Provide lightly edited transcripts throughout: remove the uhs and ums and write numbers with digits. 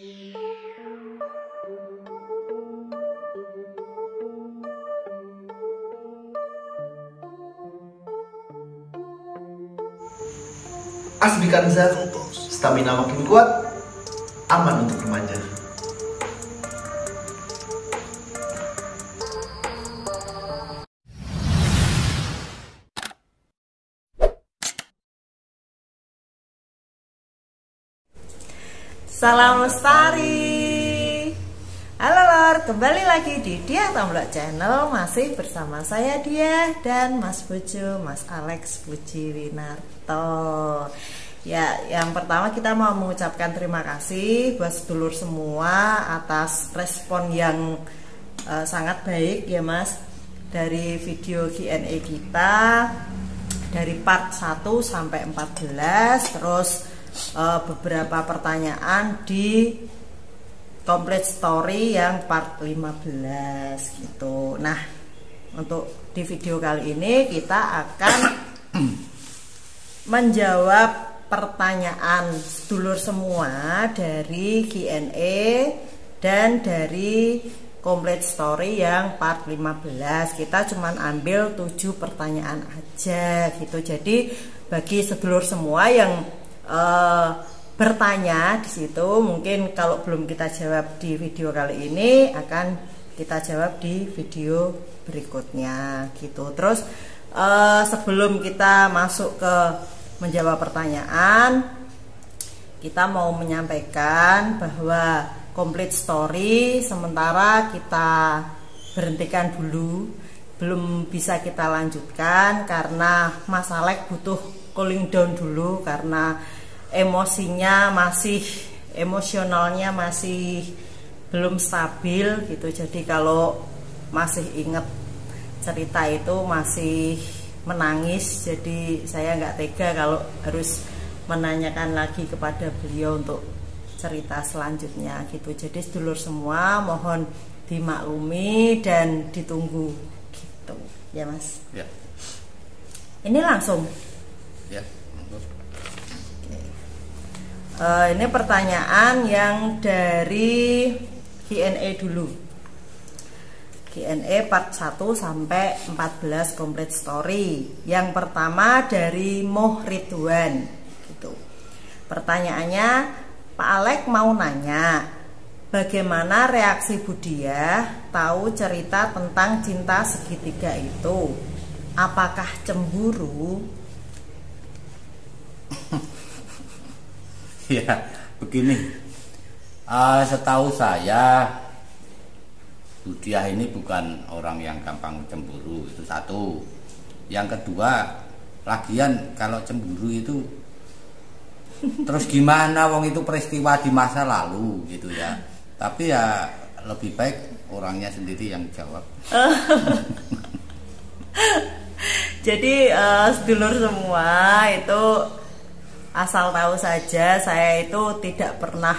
Asbi Kanza, stamina makin kuat, aman untuk remaja. Salam Lestari. Halo Lor, kembali lagi di Dia Tomblok Channel. Masih bersama saya Dia dan Mas Bojo, Mas Alex Puji Winarto. Ya, yang pertama kita mau mengucapkan terima kasih buat sedulur semua atas respon yang sangat baik ya Mas, dari video Q&A kita dari part 1 sampai 14, terus beberapa pertanyaan di complete story yang part 15 gitu. Nah, untuk di video kali ini kita akan menjawab pertanyaan sedulur semua dari Q&A dan dari complete story yang part 15. Kita cuman ambil 7 pertanyaan aja gitu. Jadi bagi sedulur semua yang bertanya di situ, mungkin kalau belum kita jawab di video kali ini akan kita jawab di video berikutnya gitu. Terus sebelum kita masuk ke menjawab pertanyaan, kita mau menyampaikan bahwa complete story sementara kita berhentikan dulu, belum bisa kita lanjutkan karena Mas Alex butuh cooling down dulu karena emosionalnya masih belum stabil gitu. Jadi kalau masih inget cerita itu masih menangis, jadi saya nggak tega kalau harus menanyakan lagi kepada beliau untuk cerita selanjutnya gitu. Jadi sedulur semua mohon dimaklumi dan ditunggu gitu ya Mas ya. Ini langsung ya. Ini pertanyaan yang dari Q&A dulu. Q&A part 1 sampai 14 complete story. Yang pertama dari Moh Ridwan gitu. Pertanyaannya, Pak Alex mau nanya, bagaimana reaksi Budia tahu cerita tentang cinta segitiga itu? Apakah cemburu? Ya, begini, setahu saya Budiah ini bukan orang yang gampang cemburu, itu satu. Yang kedua, lagian kalau cemburu itu terus gimana, wong itu peristiwa di masa lalu gitu ya. Tapi ya lebih baik orangnya sendiri yang jawab. Jadi sedulur semua itu asal tahu saja, saya itu tidak pernah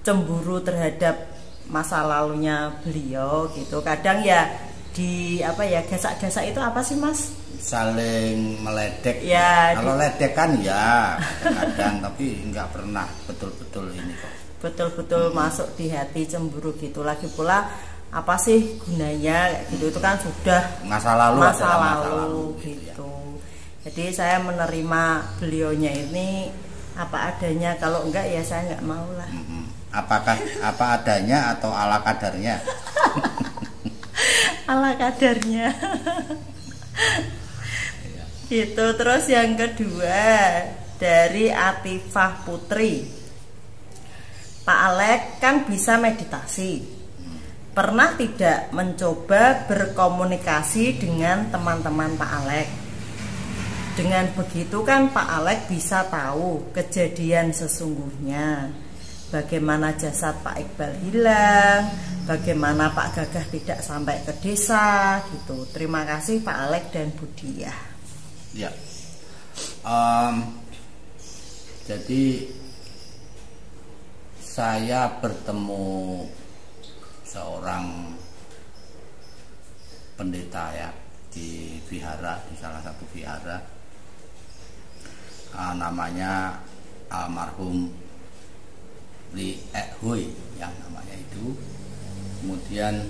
cemburu terhadap masa lalunya beliau gitu. Kadang ya gasak-gasak itu apa sih Mas? Saling meledek ya. Kalau ledek kan ya kadang tapi nggak pernah betul-betul ini kok. Betul-betul masuk di hati cemburu gitu. Lagi pula apa sih gunanya gitu, itu kan sudah masa lalu gitu. Jadi saya menerima beliaunya ini apa adanya, kalau enggak ya saya enggak mau lah. Apakah apa adanya atau ala kadarnya? Ala kadarnya. Gitu. Terus yang kedua dari Atifah Putri. Pak Alex kan bisa meditasi. Pernah tidak mencoba berkomunikasi dengan teman-teman Pak Alex? Dengan begitu kan Pak Alex bisa tahu kejadian sesungguhnya. Bagaimana jasad Pak Iqbal hilang, bagaimana Pak Gagah tidak sampai ke desa gitu. Terima kasih Pak Alex dan Budiah. Ya, jadi saya bertemu seorang pendeta ya di vihara, di salah satu vihara, namanya almarhum Li Hui yang namanya itu. Kemudian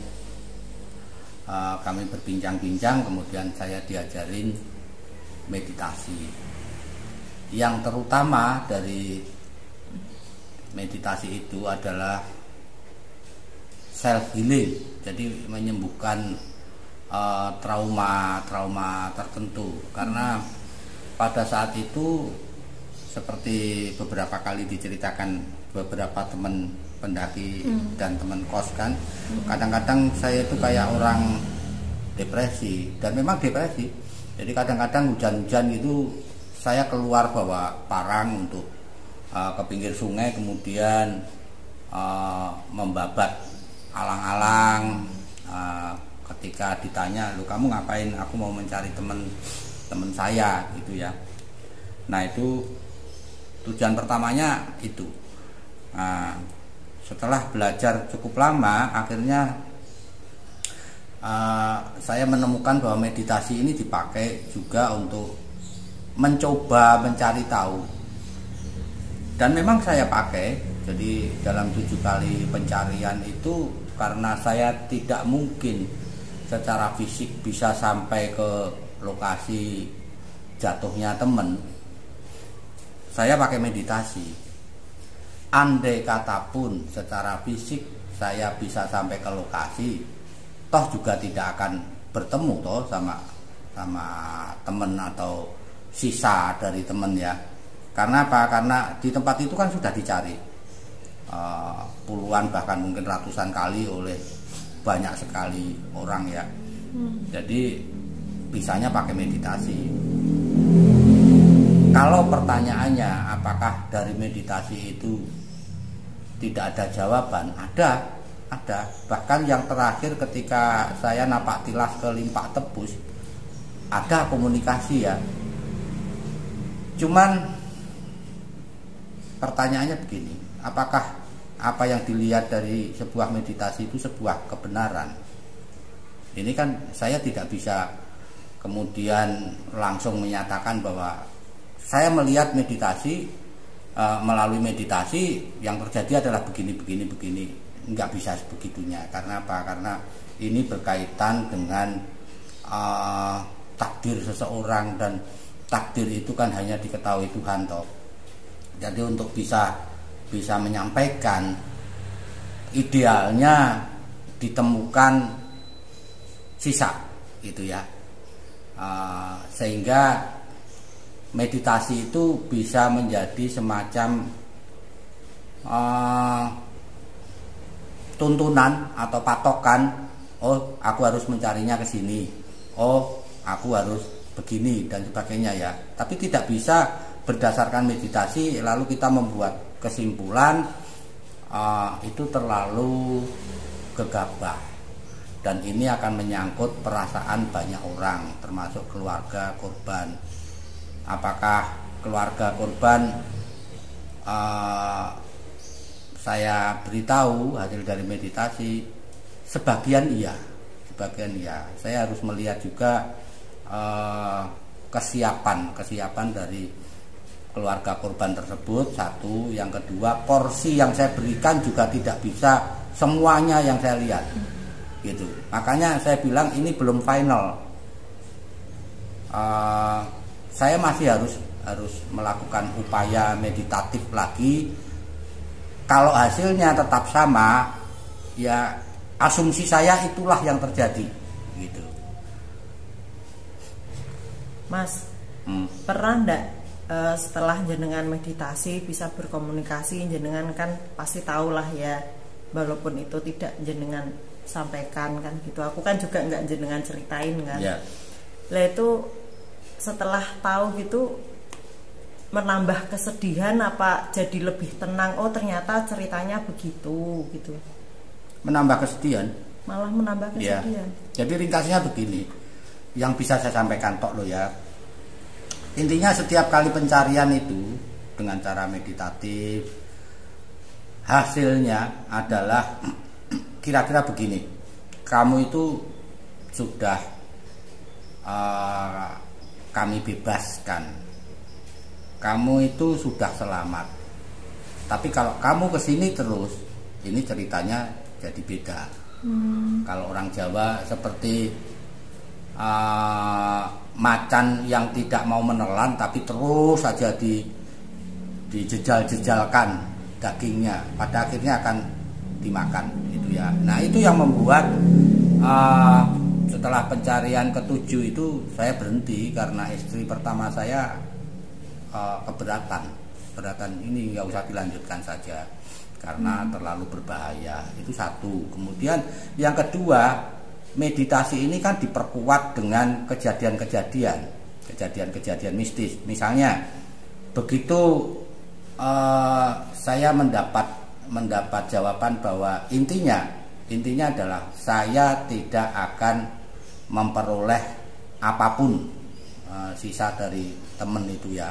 kami berbincang-bincang, kemudian saya diajarin meditasi. Yang terutama dari meditasi itu adalah self healing, jadi menyembuhkan trauma tertentu. Karena pada saat itu seperti beberapa kali diceritakan beberapa teman pendaki dan teman kos kan, kadang-kadang saya itu kayak orang depresi, dan memang depresi. Jadi kadang-kadang hujan-hujan itu saya keluar bawa parang untuk ke pinggir sungai, kemudian membabat alang-alang. Ketika ditanya, "Lu kamu ngapain?" "Aku mau mencari teman saya," gitu ya. Nah, itu tujuan pertamanya itu. Setelah belajar cukup lama, akhirnya saya menemukan bahwa meditasi ini dipakai juga untuk mencoba mencari tahu. Dan memang saya pakai. Jadi dalam 7 kali pencarian itu, karena saya tidak mungkin secara fisik bisa sampai ke lokasi jatuhnya teman, saya pakai meditasi. Andai kata pun secara fisik saya bisa sampai ke lokasi, toh juga tidak akan bertemu toh sama teman atau sisa dari teman ya. Karena apa? Karena di tempat itu kan sudah dicari puluhan bahkan mungkin ratusan kali oleh banyak sekali orang ya. Jadi bisanya pakai meditasi. Kalau pertanyaannya apakah dari meditasi itu tidak ada jawaban? Ada. Bahkan yang terakhir ketika saya napak tilas ke Limpak Tebus, ada komunikasi ya. Cuman pertanyaannya begini, apakah apa yang dilihat dari sebuah meditasi itu sebuah kebenaran? Ini kan saya tidak bisa kemudian langsung menyatakan bahwa saya melihat meditasi, melalui meditasi yang terjadi adalah begini. Nggak bisa sebegitunya. Karena apa? Karena ini berkaitan dengan takdir seseorang, dan takdir itu kan hanya diketahui Tuhan toh. Jadi untuk bisa menyampaikan, idealnya ditemukan sisa gitu ya, sehingga meditasi itu bisa menjadi semacam tuntunan atau patokan. Oh, aku harus mencarinya ke sini. Oh, aku harus begini dan sebagainya ya. Tapi tidak bisa berdasarkan meditasi lalu kita membuat kesimpulan, itu terlalu gegabah, dan ini akan menyangkut perasaan banyak orang termasuk keluarga korban. Apakah keluarga korban saya beritahu hasil dari meditasi? Sebagian iya. Saya harus melihat juga kesiapan dari keluarga korban tersebut, satu. Yang kedua, porsi yang saya berikan juga tidak bisa semuanya yang saya lihat gitu. Makanya saya bilang ini belum final. Saya masih harus melakukan upaya meditatif lagi. Kalau hasilnya tetap sama, ya asumsi saya itulah yang terjadi gitu. Mas, pernah enggak setelah jenengan meditasi bisa berkomunikasi, jenengan kan pasti tahulah ya, walaupun itu tidak jenengan sampaikan kan gitu. Aku kan juga nggak jenengan ceritain kan. Yeah. Lah itu setelah tahu gitu menambah kesedihan apa jadi lebih tenang? Oh ternyata ceritanya begitu gitu. Menambah kesedihan. Malah menambah kesedihan. Ya. Jadi ringkasnya begini, yang bisa saya sampaikan tok lo ya. Intinya setiap kali pencarian itu dengan cara meditatif, hasilnya adalah kira-kira begini. Kamu itu sudah kami bebaskan. Kamu itu sudah selamat. Tapi kalau kamu kesini terus, ini ceritanya jadi beda. Kalau orang Jawa seperti macan yang tidak mau menelan tapi terus saja dijejal-jejalkan dagingnya, pada akhirnya akan dimakan gitu ya. Nah itu yang membuat setelah pencarian ketujuh itu saya berhenti karena istri pertama saya keberatan ini nggak usah dilanjutkan saja karena terlalu berbahaya. Itu satu. Kemudian yang kedua, meditasi ini kan diperkuat dengan kejadian-kejadian mistis. Misalnya begitu saya mendapat jawaban bahwa intinya adalah saya tidak akan memperoleh apapun sisa dari temen itu ya.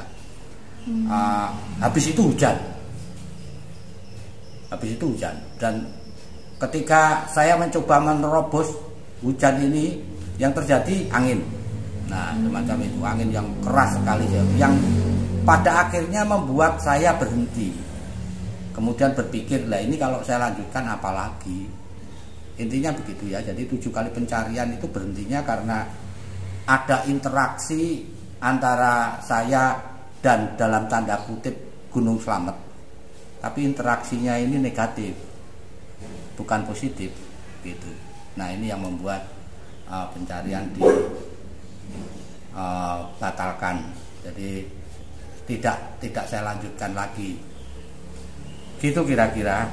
Habis itu hujan dan ketika saya mencoba menerobos hujan ini, yang terjadi angin. Nah semacam itu, angin yang keras sekali yang pada akhirnya membuat saya berhenti. Kemudian berpikir, lah ini kalau saya lanjutkan apalagi. Intinya begitu ya. Jadi 7 kali pencarian itu berhentinya karena ada interaksi antara saya dan dalam tanda kutip Gunung Slamet. Tapi interaksinya ini negatif, bukan positif gitu. Nah ini yang membuat pencarian dibatalkan. Jadi tidak saya lanjutkan lagi. Gitu kira-kira.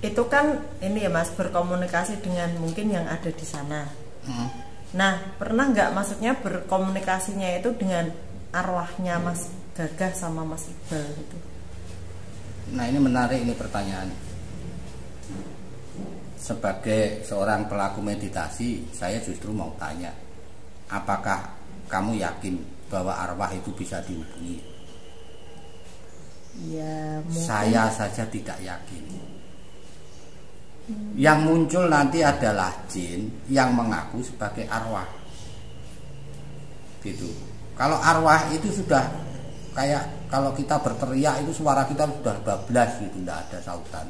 Itu kan ini ya Mas, berkomunikasi dengan mungkin yang ada di sana. Nah pernah nggak maksudnya berkomunikasinya itu dengan arwahnya Mas Gagah sama Mas Iqbal gitu? Nah ini menarik ini pertanyaan. Sebagai seorang pelaku meditasi, saya justru mau tanya, apakah kamu yakin bahwa arwah itu bisa dihubungi? Ya mungkin. Saya saja tidak yakin. Yang muncul nanti adalah jin yang mengaku sebagai arwah gitu. Kalau arwah itu sudah kayak kalau kita berteriak itu suara kita sudah bablas gitu, tidak ada sautan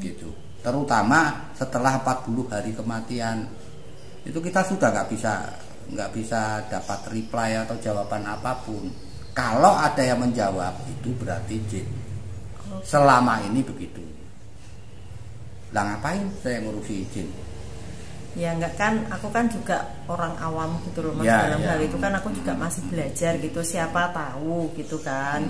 gitu. Terutama setelah 40 hari kematian itu kita sudah nggak bisa dapat reply atau jawaban apapun. Kalau ada yang menjawab itu berarti jin. Selama ini begitu. Lah ngapain saya ngurusi jin? Ya enggak kan, aku kan juga orang awam gitu loh Mas, ya, dalam ya. hal itu kan aku juga masih belajar gitu, siapa tahu gitu kan.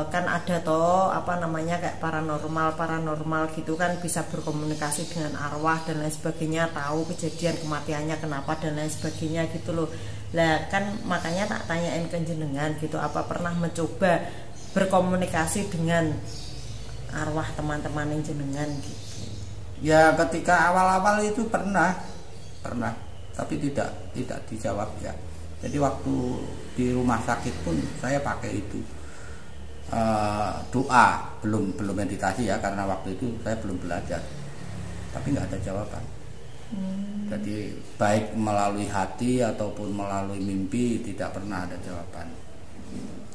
Kan ada toh apa namanya kayak paranormal gitu kan, bisa berkomunikasi dengan arwah dan lain sebagainya, tahu kejadian kematiannya kenapa dan lain sebagainya gitu loh. Lah kan makanya tak tanyain ke jenengan gitu, apa pernah mencoba berkomunikasi dengan arwah teman-teman yang jenengan gitu? Ya ketika awal-awal itu pernah, tapi tidak dijawab ya. Jadi waktu di rumah sakit pun saya pakai itu doa, belum meditasi ya, karena waktu itu saya belum belajar, tapi nggak ada jawaban. Jadi baik melalui hati ataupun melalui mimpi tidak pernah ada jawaban.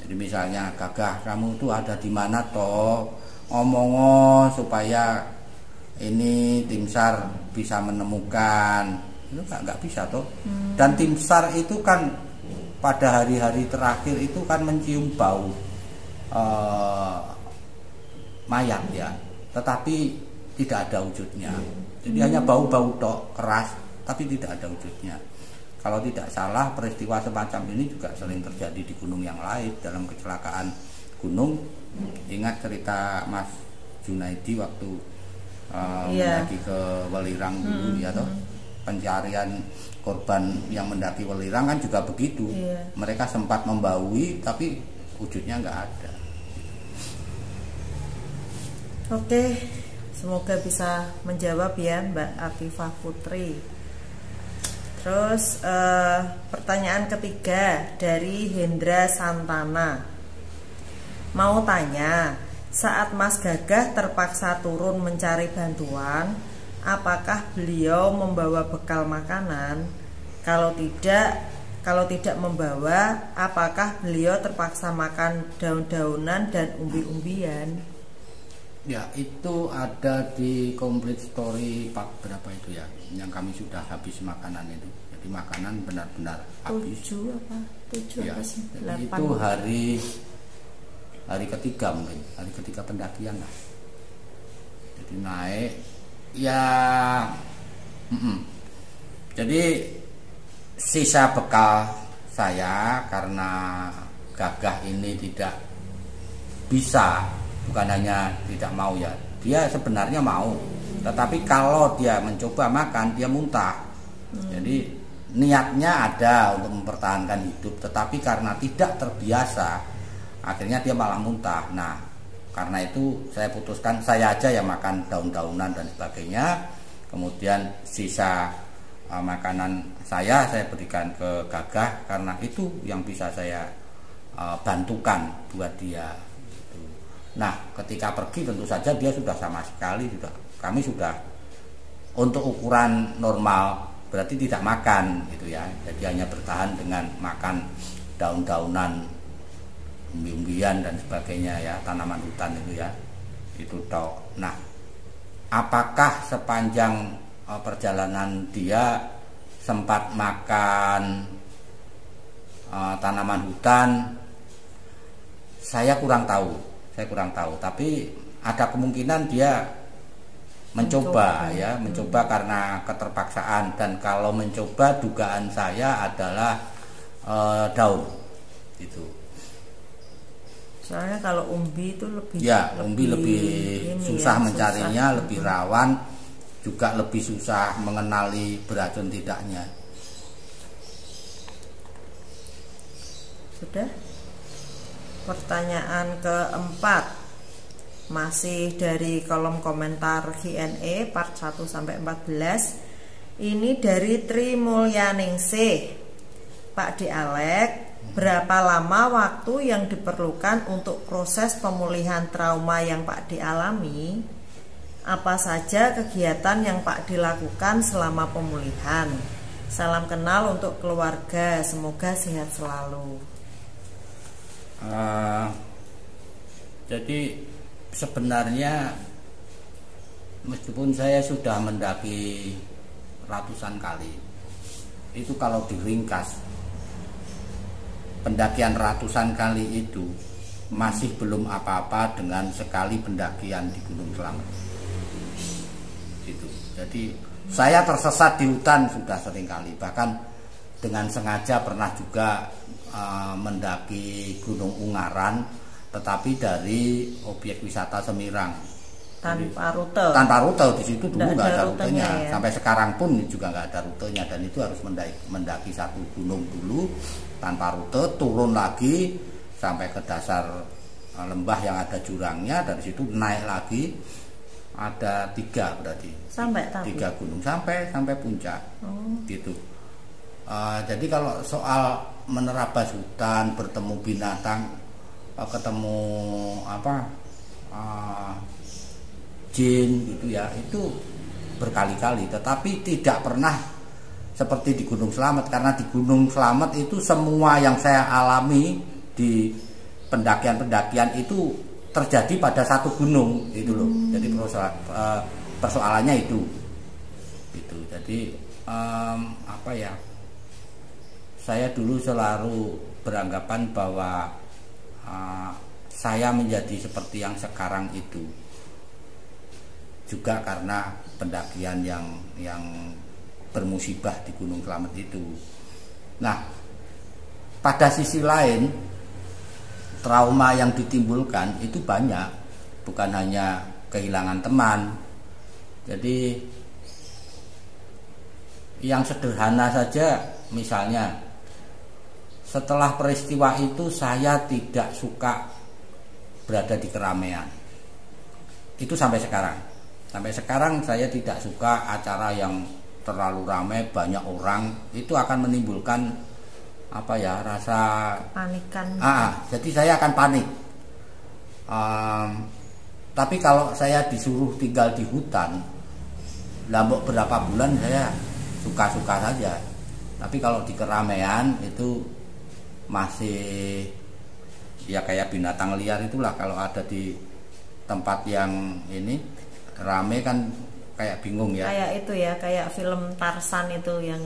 Jadi misalnya, Gagah kamu tuh ada di mana toh, ngomong supaya ini tim SAR bisa menemukan. Itu nggak bisa toh. Dan tim SAR itu kan pada hari-hari terakhir itu kan mencium bau mayat ya, tetapi tidak ada wujudnya. Jadi hanya bau-bau tok, keras, tapi tidak ada wujudnya. Kalau tidak salah peristiwa semacam ini juga sering terjadi di gunung yang lain dalam kecelakaan gunung. Ingat cerita Mas Junaidi waktu mendaki ke Welirang dulu ya toh. Pencarian korban yang mendaki Welirang kan juga begitu. Mereka sempat membaui tapi wujudnya nggak ada. Oke, semoga bisa menjawab ya Mbak Atifah Putri. Terus pertanyaan ketiga dari Hendra Santana. Mau tanya, saat Mas Gagah terpaksa turun mencari bantuan, apakah beliau membawa bekal makanan? Kalau tidak, Kalau tidak membawa, apakah beliau terpaksa makan daun-daunan dan umbi-umbian? Ya, itu ada di complete story part berapa itu ya, yang kami sudah habis makanan itu. Jadi makanan benar-benar habis. 7 apa? 7 Ya, apa sih? jadi 8. itu hari ketiga mungkin, hari ketiga pendakian lah. Jadi naik, ya, jadi sisa bekal saya karena Gagah ini tidak bisa, bukan hanya tidak mau ya, dia sebenarnya mau, tetapi kalau dia mencoba makan dia muntah. Jadi niatnya ada untuk mempertahankan hidup, tetapi karena tidak terbiasa akhirnya dia malah muntah. Nah, karena itu saya putuskan saya aja ya makan daun-daunan dan sebagainya, kemudian sisa makanan saya berikan ke Gagah karena itu yang bisa saya bantukan buat dia. Nah, ketika pergi tentu saja dia sudah sama sekali kami sudah untuk ukuran normal berarti tidak makan gitu ya. Jadi hanya bertahan dengan makan daun-daunan, umbi-umbian dan sebagainya ya, tanaman hutan itu ya. Itu toh. Nah, apakah sepanjang perjalanan dia sempat makan tanaman hutan? Saya kurang tahu, tapi ada kemungkinan dia mencoba karena keterpaksaan, dan kalau mencoba dugaan saya adalah daun itu. Soalnya kalau umbi itu lebih susah mencarinya, lebih rawan, juga lebih susah mengenali beracun tidaknya. Sudah. Pertanyaan keempat masih dari kolom komentar Q&A part 1 sampai 14. Ini dari Tri Mulyaningsih. Pak D. Alek, berapa lama waktu yang diperlukan untuk proses pemulihan trauma yang Pak D alami? Apa saja kegiatan yang Pak D lakukan selama pemulihan? Salam kenal untuk keluarga, semoga sehat selalu. Jadi sebenarnya meskipun saya sudah mendaki ratusan kali, itu kalau diringkas pendakian ratusan kali itu masih belum apa-apa dengan sekali pendakian di Gunung Slamet. Gitu. Jadi saya tersesat di hutan sudah sering kali, bahkan dengan sengaja pernah juga mendaki Gunung Ungaran, tetapi dari objek wisata Semirang tanpa rute di situ dulu nggak ada rutenya ya. Sampai sekarang pun juga nggak ada rutenya, dan itu harus mendaki satu gunung dulu tanpa rute, turun lagi sampai ke dasar lembah yang ada jurangnya, dari situ naik lagi, ada 3 berarti sampai 3 gunung sampai puncak. Gitu. Jadi kalau soal menerabas hutan, bertemu binatang, ketemu jin gitu ya, itu berkali-kali, tetapi tidak pernah seperti di Gunung Slamet, karena di Gunung Slamet itu semua yang saya alami di pendakian-pendakian itu terjadi pada satu gunung itu loh. Jadi persoalannya itu gitu. Jadi saya dulu selalu beranggapan bahwa saya menjadi seperti yang sekarang itu juga karena pendakian yang bermusibah di Gunung Slamet itu. Nah, pada sisi lain trauma yang ditimbulkan itu banyak, bukan hanya kehilangan teman. Jadi yang sederhana saja, misalnya setelah peristiwa itu saya tidak suka berada di keramaian. Itu sampai sekarang. Sampai sekarang saya tidak suka acara yang terlalu ramai, banyak orang, itu akan menimbulkan rasa panikan. Jadi saya akan panik. Tapi kalau saya disuruh tinggal di hutan, berapa bulan saya suka-suka saja. Tapi kalau di keramaian itu masih ya kayak binatang liar itulah. Kalau ada di tempat yang ini rame kan kayak bingung ya. Kayak itu ya, kayak film Tarzan itu yang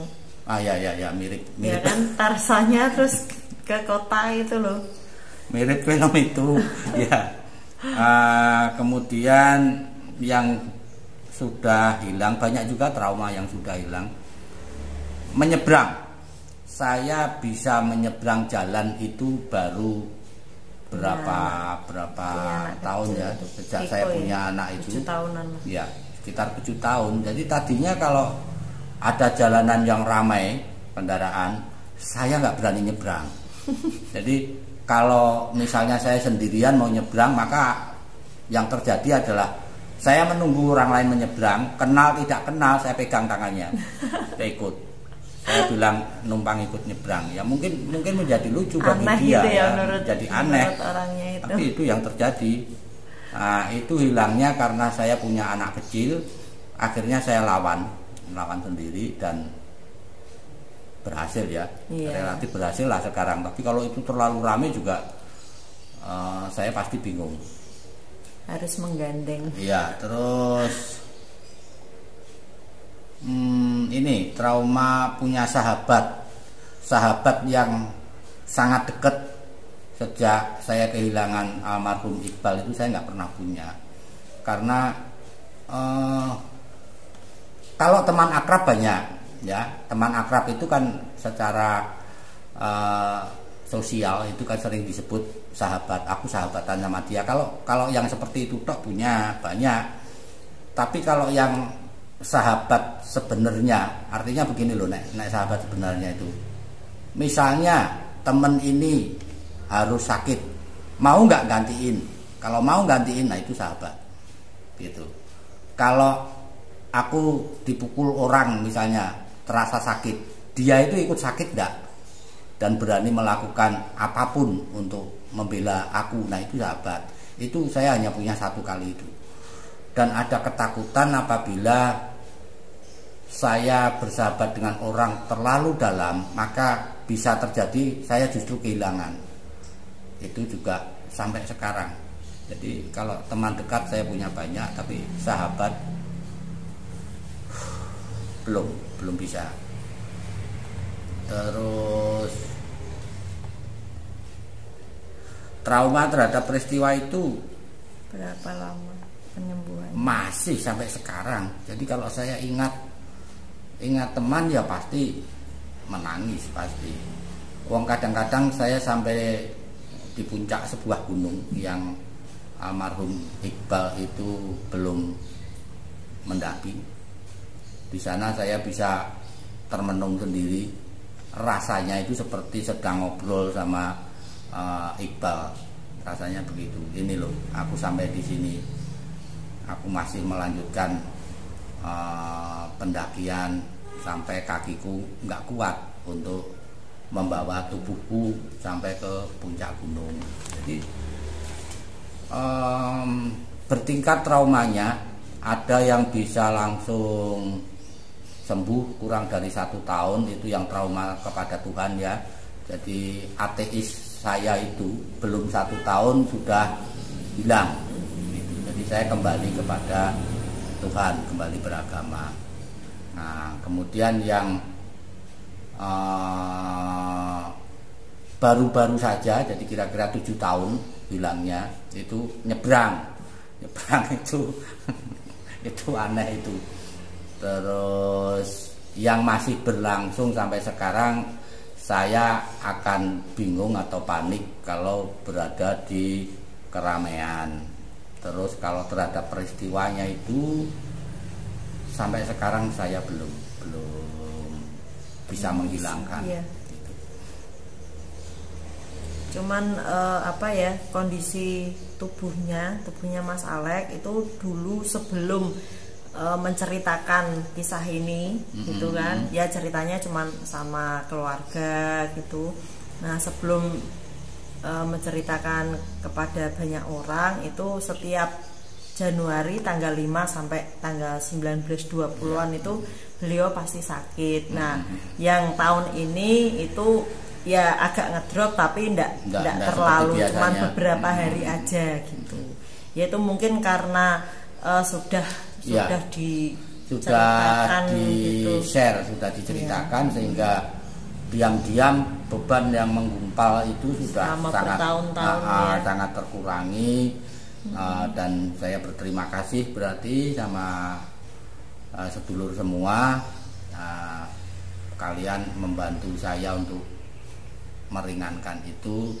Ya mirip ya kan, Tarzannya terus ke kota itu loh. Mirip film itu ya. Kemudian yang sudah hilang, banyak juga trauma yang sudah hilang. Menyeberang, saya bisa menyeberang jalan itu baru berapa tahun ya, sejak saya punya anak itu 7 tahunan ya, sekitar 7 tahun. Jadi tadinya kalau ada jalanan yang ramai kendaraan, saya nggak berani nyebrang. Jadi kalau misalnya saya sendirian mau nyebrang, maka yang terjadi adalah saya menunggu orang lain menyeberang, kenal tidak kenal saya pegang tangannya, saya ikut. Saya bilang numpang ikut nyebrang. Ya mungkin menjadi lucu bagi aneh dia gitu ya, menurut, jadi aneh. Orangnya itu. Tapi itu yang terjadi. Nah, itu hilangnya karena saya punya anak kecil. Akhirnya saya lawan sendiri dan berhasil ya. Iya. Relatif berhasil lah sekarang. Tapi kalau itu terlalu ramai juga saya pasti bingung. Harus menggandeng. Iya, terus ini trauma punya sahabat yang sangat dekat. Sejak saya kehilangan almarhum Iqbal itu saya nggak pernah punya, karena kalau teman akrab banyak ya, teman akrab itu kan secara sosial itu kan sering disebut sahabat, aku sahabatan sama dia. Kalau yang seperti itu tok punya banyak. Tapi kalau yang sahabat sebenarnya, artinya begini loh, nek sahabat sebenarnya itu, misalnya temen ini harus sakit, mau nggak gantiin? Kalau mau gantiin, nah itu sahabat gitu. Kalau aku dipukul orang misalnya, terasa sakit, dia itu ikut sakit nggak dan berani melakukan apapun untuk membela aku, nah itu sahabat. Itu saya hanya punya satu kali itu. Dan ada ketakutan apabila saya bersahabat dengan orang terlalu dalam, maka bisa terjadi saya justru kehilangan. Itu juga sampai sekarang. Jadi kalau teman dekat saya punya banyak, tapi sahabat belum bisa. Terus trauma terhadap peristiwa itu Berapa lama penyembuhan? masih sampai sekarang. Jadi kalau saya ingat teman ya pasti menangis pasti. Wong kadang-kadang saya sampai di puncak sebuah gunung yang almarhum Iqbal itu belum mendaki. Di sana saya bisa termenung sendiri. Rasanya itu seperti sedang ngobrol sama Iqbal. Rasanya begitu. Ini loh, aku sampai di sini. Aku masih melanjutkan pendakian sampai kakiku nggak kuat untuk membawa tubuhku sampai ke puncak gunung. Jadi bertingkat traumanya. Ada yang bisa langsung sembuh kurang dari 1 tahun, itu yang trauma kepada Tuhan ya. Jadi ateis saya itu belum 1 tahun sudah hilang. Jadi saya kembali kepada Tuhan, kembali beragama. Nah, kemudian yang baru-baru saja, jadi kira-kira 7 tahun hilangnya, itu nyebrang itu itu aneh itu. Terus yang masih berlangsung sampai sekarang, saya akan bingung atau panik kalau berada di keramaian. Terus kalau terhadap peristiwanya itu sampai sekarang saya belum bisa menghilangkan. Iya. Cuman kondisi tubuhnya Mas Alek itu dulu sebelum menceritakan kisah ini gitu kan, ya ceritanya cuman sama keluarga gitu. Nah, sebelum menceritakan kepada banyak orang, itu setiap Januari tanggal 5 sampai tanggal 19-20-an itu beliau pasti sakit. Nah, yang tahun ini itu ya agak ngedrop tapi enggak terlalu, cuman beberapa hari aja gitu. Yaitu mungkin karena sudah diceritakan gitu. Share, sudah diceritakan sehingga diam-diam beban yang menggumpal itu sudah sangat terkurangi. Dan saya berterima kasih berarti sama sedulur semua, kalian membantu saya untuk meringankan itu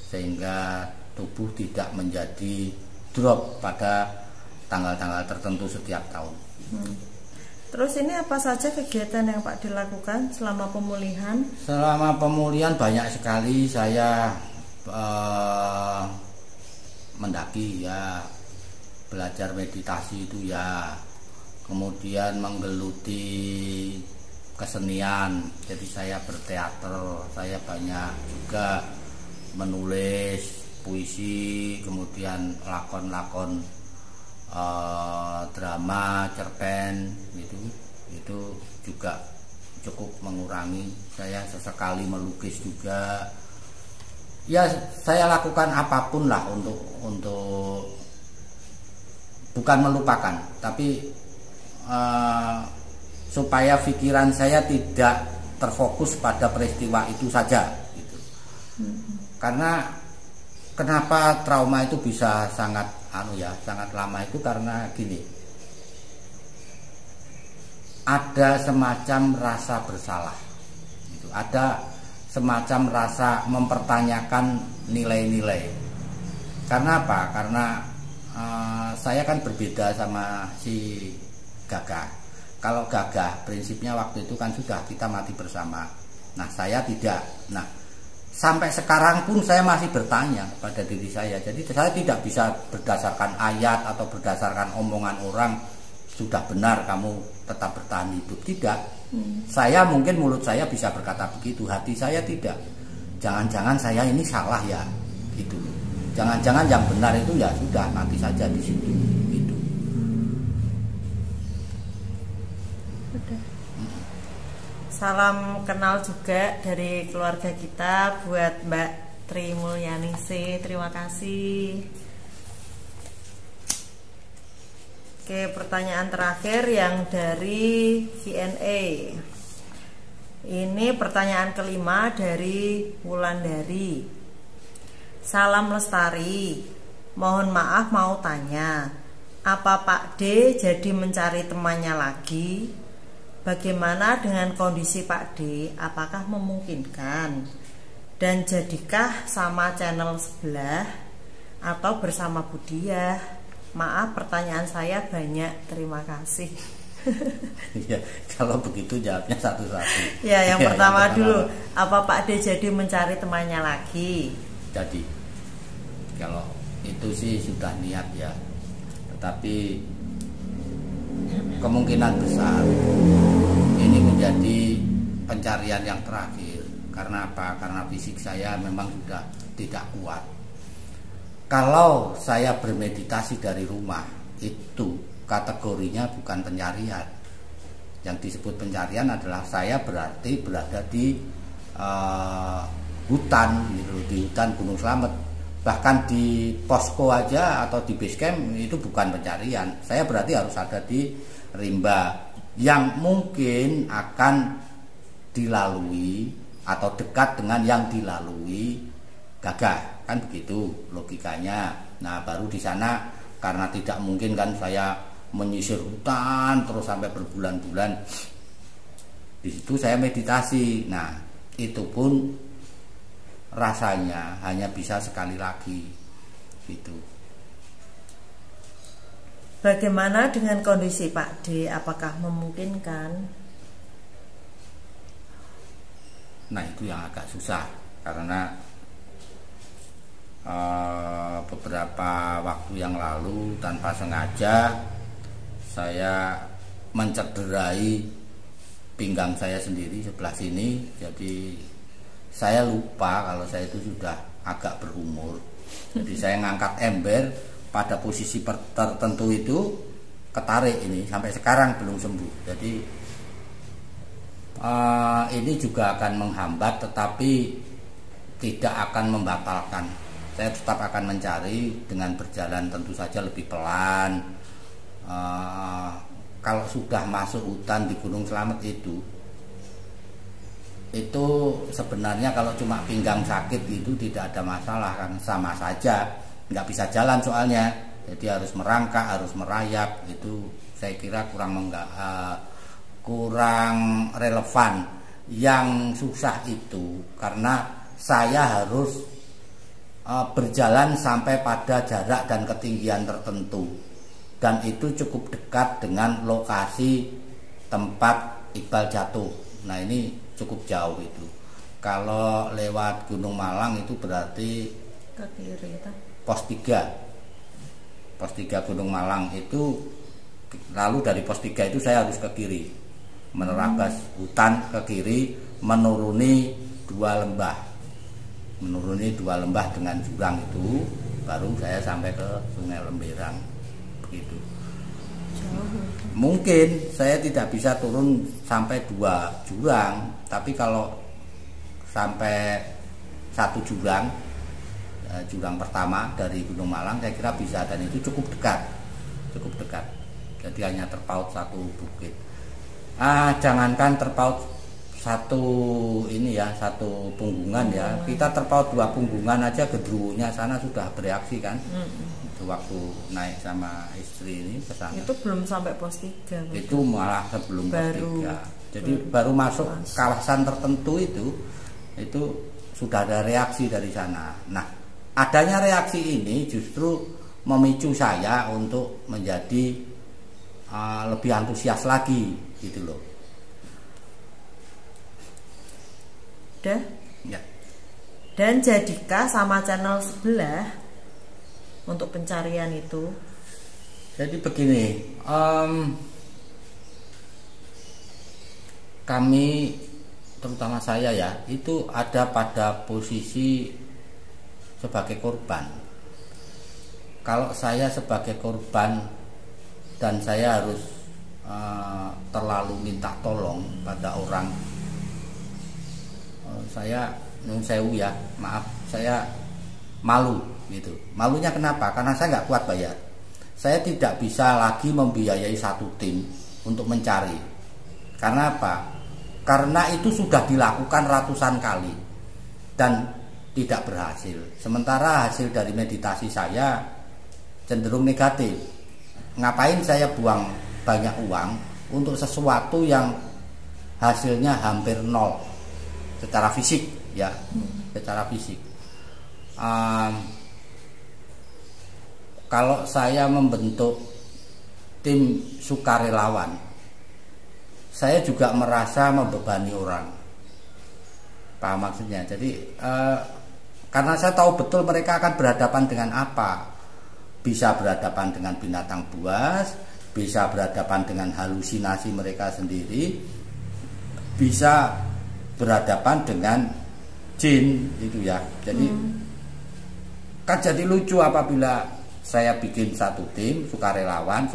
sehingga tubuh tidak menjadi drop pada tanggal-tanggal tertentu setiap tahun. Terus ini apa saja kegiatan yang Pak dilakukan selama pemulihan? Selama pemulihan banyak sekali saya mendaki ya, belajar meditasi itu ya, kemudian menggeluti kesenian, jadi saya berteater, saya banyak juga menulis puisi, kemudian lakon-lakon drama, cerpen itu juga cukup mengurangi. Saya sesekali melukis juga. Ya, saya lakukan apapun lah untuk bukan melupakan, tapi supaya pikiran saya tidak terfokus pada peristiwa itu saja gitu. Karena kenapa trauma itu bisa sangat sangat lama itu karena gini, ada semacam rasa bersalah gitu. Ada semacam rasa mempertanyakan nilai-nilai. Karena apa? Karena saya kan berbeda sama si Gagah. Kalau Gagah prinsipnya waktu itu kan sudah kita mati bersama. Nah, saya tidak. Nah, sampai sekarang pun saya masih bertanya pada diri saya. Jadi saya tidak bisa berdasarkan ayat atau berdasarkan omongan orang sudah benar kamu tetap bertahan hidup. Tidak. Saya mungkin mulut saya bisa berkata begitu, hati saya tidak. Jangan-jangan saya ini salah ya, gitu. Jangan-jangan yang benar itu ya sudah mati saja di situ. Gitu. Salam kenal juga dari keluarga kita buat Mbak Tri Mulyaningsih. Terima kasih. Oke, pertanyaan terakhir yang dari Q&A. Ini pertanyaan kelima dari Wulandari. Salam Lestari. Mohon maaf mau tanya, apa Pak D jadi mencari temannya lagi? Bagaimana dengan kondisi Pak D? Apakah memungkinkan? Dan jadikah sama channel sebelah atau bersama Budiah? Maaf pertanyaan saya banyak, terima kasih. Ya, kalau begitu jawabnya satu-satu. Ya, yang pertama dulu, apa Pak D jadi mencari temannya lagi? Jadi, kalau itu sih sudah niat ya, tetapi kemungkinan besar ini menjadi pencarian yang terakhir. Karena apa? Karena fisik saya memang sudah tidak kuat. Kalau saya bermeditasi dari rumah, itu kategorinya bukan pencarian. Yang disebut pencarian adalah saya berarti berada di hutan, gitu, di hutan Gunung Slamet. Bahkan di posko aja atau di base camp itu bukan pencarian. Saya berarti harus ada di rimba yang mungkin akan dilalui atau dekat dengan yang dilalui Gagah, kan begitu logikanya. Nah, baru di sana karena tidak mungkin kan saya menyisir hutan terus sampai berbulan-bulan. Di situ saya meditasi. Nah, itu pun rasanya hanya bisa sekali lagi gitu. Bagaimana dengan kondisi Pak D? Apakah memungkinkan? Nah, itu yang agak susah karena beberapa waktu yang lalu tanpa sengaja saya mencederai pinggang saya sendiri sebelah sini. Jadi saya lupa kalau saya itu sudah agak berumur. Jadi saya ngangkat ember pada posisi tertentu itu ketarik ini sampai sekarang belum sembuh. Jadi ini juga akan menghambat, tetapi tidak akan membatalkan. Saya tetap akan mencari dengan berjalan tentu saja lebih pelan. Kalau sudah masuk hutan di Gunung Slamet itu sebenarnya kalau cuma pinggang sakit itu tidak ada masalah, kan sama saja nggak bisa jalan soalnya. Jadi harus merangkak, harus merayap, itu saya kira kurang relevan. Yang susah itu karena saya harus berjalan sampai pada jarak dan ketinggian tertentu, dan itu cukup dekat dengan lokasi tempat Iqbal jatuh. Nah ini cukup jauh itu. Kalau lewat Gunung Malang itu berarti ke kiri itu. Pos 3 Gunung Malang itu, lalu dari pos 3 itu saya harus ke kiri, menerabas hutan ke kiri, menuruni dua lembah dengan jurang itu, baru saya sampai ke Sungai Lemberang begitu. Mungkin saya tidak bisa turun sampai 2 jurang, tapi kalau sampai 1 jurang, jurang pertama dari Gunung Malang saya kira bisa, dan itu cukup dekat. Jadi hanya terpaut 1 bukit. Jangankan terpaut 1 punggungan ya, kita terpaut 2 punggungan aja, gedruwonya sana sudah bereaksi kan. Itu waktu naik sama istri ini ke sana. Itu belum sampai pos 3. Itu malah sebelum pos 3. Jadi baru masuk kawasan tertentu itu sudah ada reaksi dari sana. Nah, adanya reaksi ini justru memicu saya untuk menjadi lebih antusias lagi gitu loh. Ya. Dan jadikah sama channel sebelah untuk pencarian itu? Jadi begini, kami terutama saya ya, itu ada pada posisi sebagai korban. Kalau saya sebagai korban dan saya harus terlalu minta tolong pada orang, saya nyun sewu ya, maaf, saya malu gitu. Malunya kenapa? Karena saya nggak kuat bayar. Saya tidak bisa lagi membiayai 1 tim untuk mencari. Karena apa? Karena itu sudah dilakukan ratusan kali dan tidak berhasil. Sementara hasil dari meditasi saya cenderung negatif. Ngapain saya buang banyak uang untuk sesuatu yang hasilnya hampir nol secara fisik ya, secara fisik. Kalau saya membentuk tim sukarelawan, saya juga merasa membebani orang. Paham maksudnya? Jadi karena saya tahu betul mereka akan berhadapan dengan apa. Bisa berhadapan dengan binatang buas, bisa berhadapan dengan halusinasi mereka sendiri, bisa berhadapan dengan jin itu ya. Jadi kan jadi lucu apabila saya bikin 1 tim sukarelawan,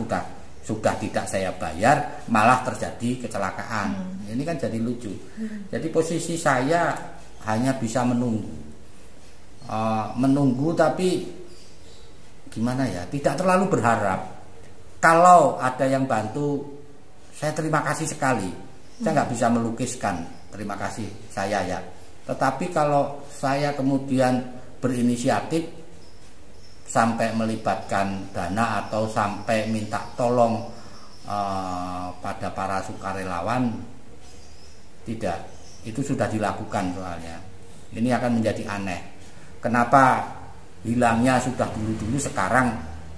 sudah tidak saya bayar, malah terjadi kecelakaan. Ini kan jadi lucu. Jadi posisi saya hanya bisa menunggu, tapi gimana ya, tidak terlalu berharap. Kalau ada yang bantu, saya terima kasih sekali. Saya nggak bisa melukiskan terima kasih saya ya. Tetapi kalau saya kemudian berinisiatif sampai melibatkan dana atau sampai minta tolong pada para sukarelawan, tidak, itu sudah dilakukan soalnya. Ini akan menjadi aneh. Kenapa hilangnya sudah dulu sekarang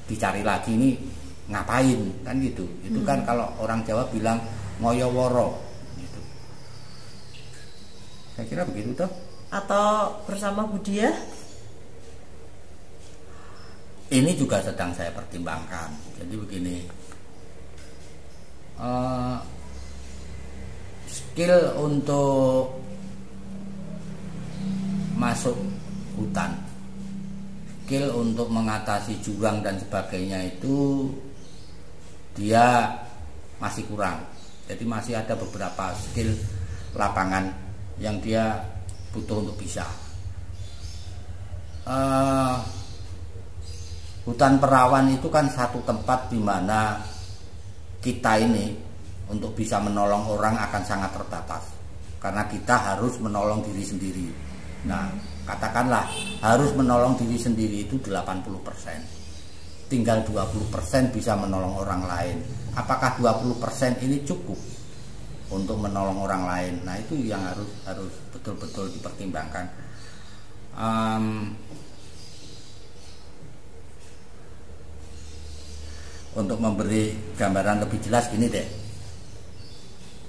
dicari lagi, ini ngapain kan gitu. Itu kan kalau orang Jawa bilang ngoyoworo gitu. Saya kira begitu toh. Atau bersama Budia? Ini juga sedang saya pertimbangkan. Jadi begini, skill untuk masuk hutan skill untuk mengatasi jurang dan sebagainya itu dia masih kurang. Jadi masih ada beberapa skill lapangan yang dia butuh untuk bisa. Hutan Perawan itu kan satu tempat di mana kita ini untuk bisa menolong orang akan sangat terbatas, karena kita harus menolong diri sendiri. Nah, katakanlah harus menolong diri sendiri itu 80%. Tinggal 20% bisa menolong orang lain. Apakah 20% ini cukup untuk menolong orang lain? Nah, itu yang harus betul-betul dipertimbangkan. Untuk memberi gambaran lebih jelas gini deh.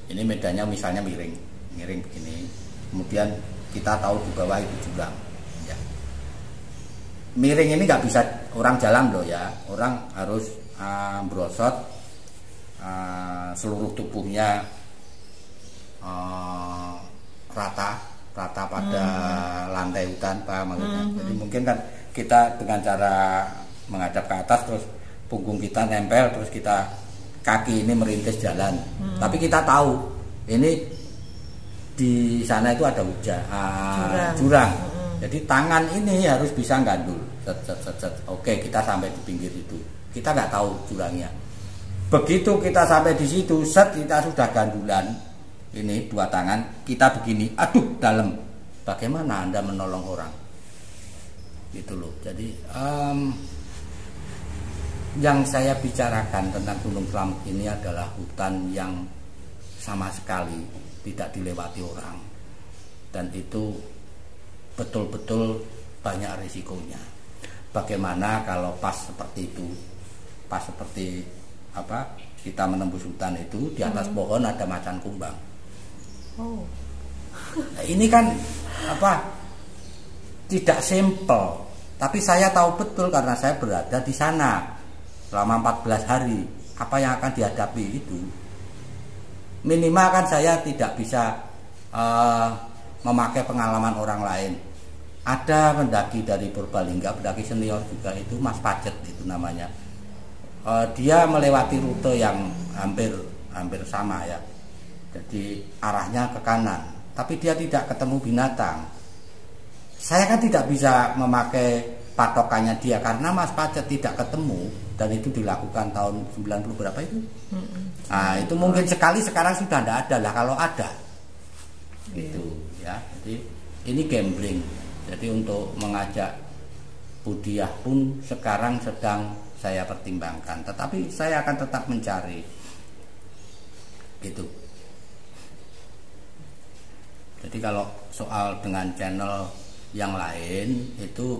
Ini medannya misalnya miring begini. Kemudian kita tahu di bawah itu jurang. Ya. Miring ini nggak bisa orang jalan loh ya. Orang harus brosot seluruh tubuhnya rata pada lantai hutan, paham maksudnya. Jadi mungkin kan kita dengan cara menghadap ke atas, terus punggung kita nempel, terus kita kaki ini merintis jalan. Tapi kita tahu ini di sana itu ada jurang. Jadi tangan ini harus bisa gandul. Set. Oke, kita sampai di pinggir itu. Kita nggak tahu jurangnya. Begitu kita sampai di situ, kita sudah gandulan. Ini dua tangan, kita begini. Aduh, dalam. Bagaimana Anda menolong orang? Gitu loh. Jadi yang saya bicarakan tentang Gunung Slamet ini adalah hutan yang sama sekali tidak dilewati orang, dan itu betul-betul banyak risikonya. Bagaimana kalau pas seperti itu, pas seperti kita menembus hutan itu, di atas pohon ada macan kumbang. Nah, ini kan tidak simpel, tapi saya tahu betul karena saya berada di sana selama 14 hari. Apa yang akan dihadapi itu minimal kan saya tidak bisa memakai pengalaman orang lain. Ada pendaki dari Purbalingga, pendaki senior juga, itu Mas Pacet itu namanya. Dia melewati rute yang hampir sama ya. Jadi arahnya ke kanan, tapi dia tidak ketemu binatang. Saya kan tidak bisa memakai patokannya dia karena Mas Pacet tidak ketemu, dan itu dilakukan tahun 90 berapa itu? Nah, itu mungkin sekali, sekarang sudah tidak ada lah kalau ada. Gitu ya. Jadi ini gambling. Jadi untuk mengajak Budiah pun sekarang sedang saya pertimbangkan, tetapi saya akan tetap mencari. Gitu. Jadi kalau soal dengan channel yang lain itu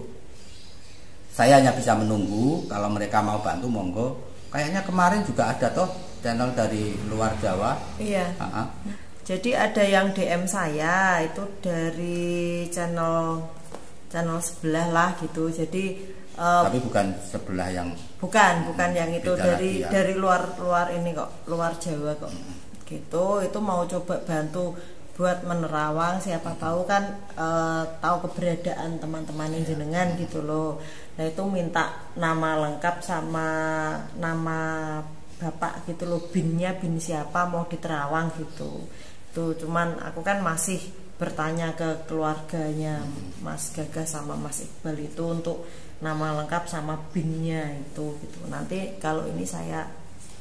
saya hanya bisa menunggu. Kalau mereka mau bantu monggo. Kayaknya kemarin juga ada toh channel dari luar Jawa. Iya. Jadi ada yang DM saya itu dari channel sebelah lah gitu. Jadi tapi bukan sebelah yang bukan yang itu lagi, ya. Dari luar ini kok, luar Jawa kok. Gitu. Itu mau coba bantu buat menerawang, siapa tahu kan tahu keberadaan teman-teman yang jenengan gitu loh. Nah, itu minta nama lengkap sama nama bapak gitu loh, bin siapa, mau diterawang gitu. Itu cuman aku kan masih bertanya ke keluarganya Mas Gagah sama Mas Iqbal itu untuk nama lengkap sama binnya itu gitu. Nanti kalau ini saya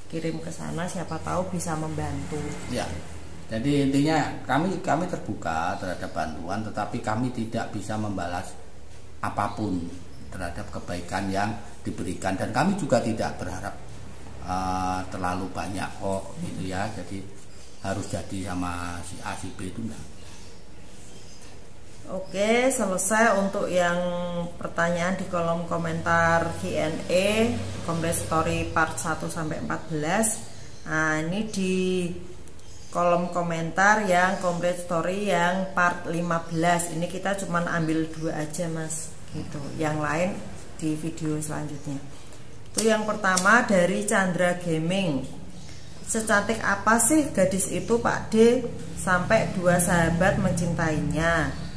kirim ke sana, siapa tahu bisa membantu. Ya. Jadi intinya kami terbuka terhadap bantuan, tetapi kami tidak bisa membalas apapun terhadap kebaikan yang diberikan, dan kami juga tidak berharap terlalu banyak kok gitu ya. Jadi harus jadi sama si A si B itu enggak. Oke, selesai untuk yang pertanyaan di kolom komentar Q&A Complete Story part 1 sampai 14. Nah, ini di kolom komentar yang Complete Story yang part 15. Ini kita cuman ambil 2 aja Mas gitu. Yang lain di video selanjutnya. Itu yang pertama dari Chandra Gaming. Secantik apa sih gadis itu Pak D sampai 2 sahabat mencintainya?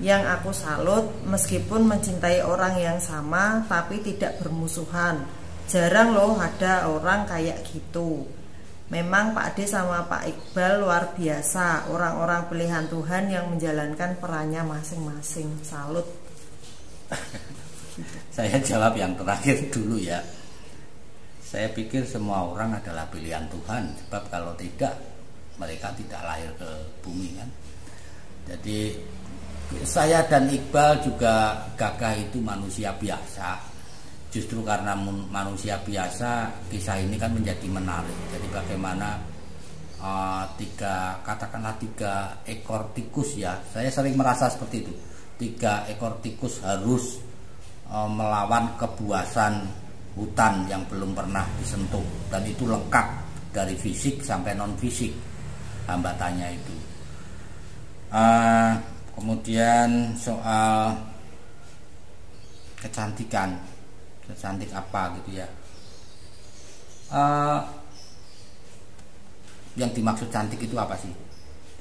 Yang aku salut, meskipun mencintai orang yang sama tapi tidak bermusuhan. Jarang loh ada orang kayak gitu. Memang Pak Ade sama Pak Iqbal luar biasa, orang-orang pilihan Tuhan yang menjalankan perannya masing-masing. Salut. Saya jawab yang terakhir dulu ya. Saya pikir semua orang adalah pilihan Tuhan, sebab kalau tidak mereka tidak lahir ke bumi kan. Jadi saya dan Iqbal juga gagah itu manusia biasa. Justru karena manusia biasa, kisah ini kan menjadi menarik. Jadi bagaimana katakanlah tiga ekor tikus ya. Saya sering merasa seperti itu. 3 ekor tikus harus melawan kebuasan hutan yang belum pernah disentuh, dan itu lengkap dari fisik sampai non fisik hambatannya itu. Kemudian soal kecantikan, kecantik apa gitu ya. Yang dimaksud cantik itu apa sih?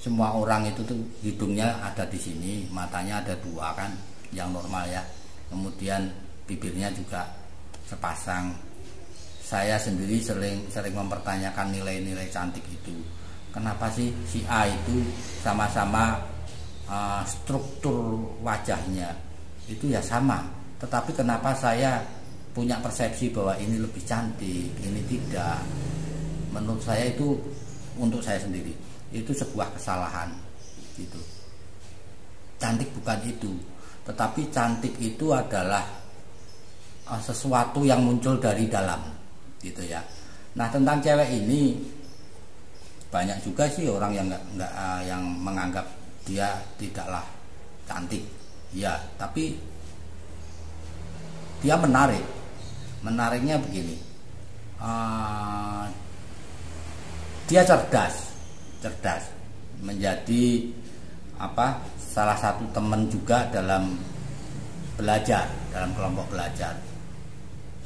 Semua orang itu tuh hidungnya ada di sini, matanya ada 2 kan, yang normal ya. Kemudian bibirnya juga sepasang. Saya sendiri sering mempertanyakan nilai-nilai cantik itu. Kenapa sih si A itu sama-sama struktur wajahnya itu ya sama, tetapi kenapa saya punya persepsi bahwa ini lebih cantik, ini tidak? Menurut saya itu, untuk saya sendiri itu sebuah kesalahan gitu. Cantik bukan itu, tetapi cantik itu adalah sesuatu yang muncul dari dalam gitu ya. Nah, tentang cewek ini banyak juga sih orang yang nggak yang menganggap dia tidaklah cantik ya, tapi dia menarik. Menariknya begini, dia cerdas menjadi salah satu teman juga dalam belajar, dalam kelompok belajar.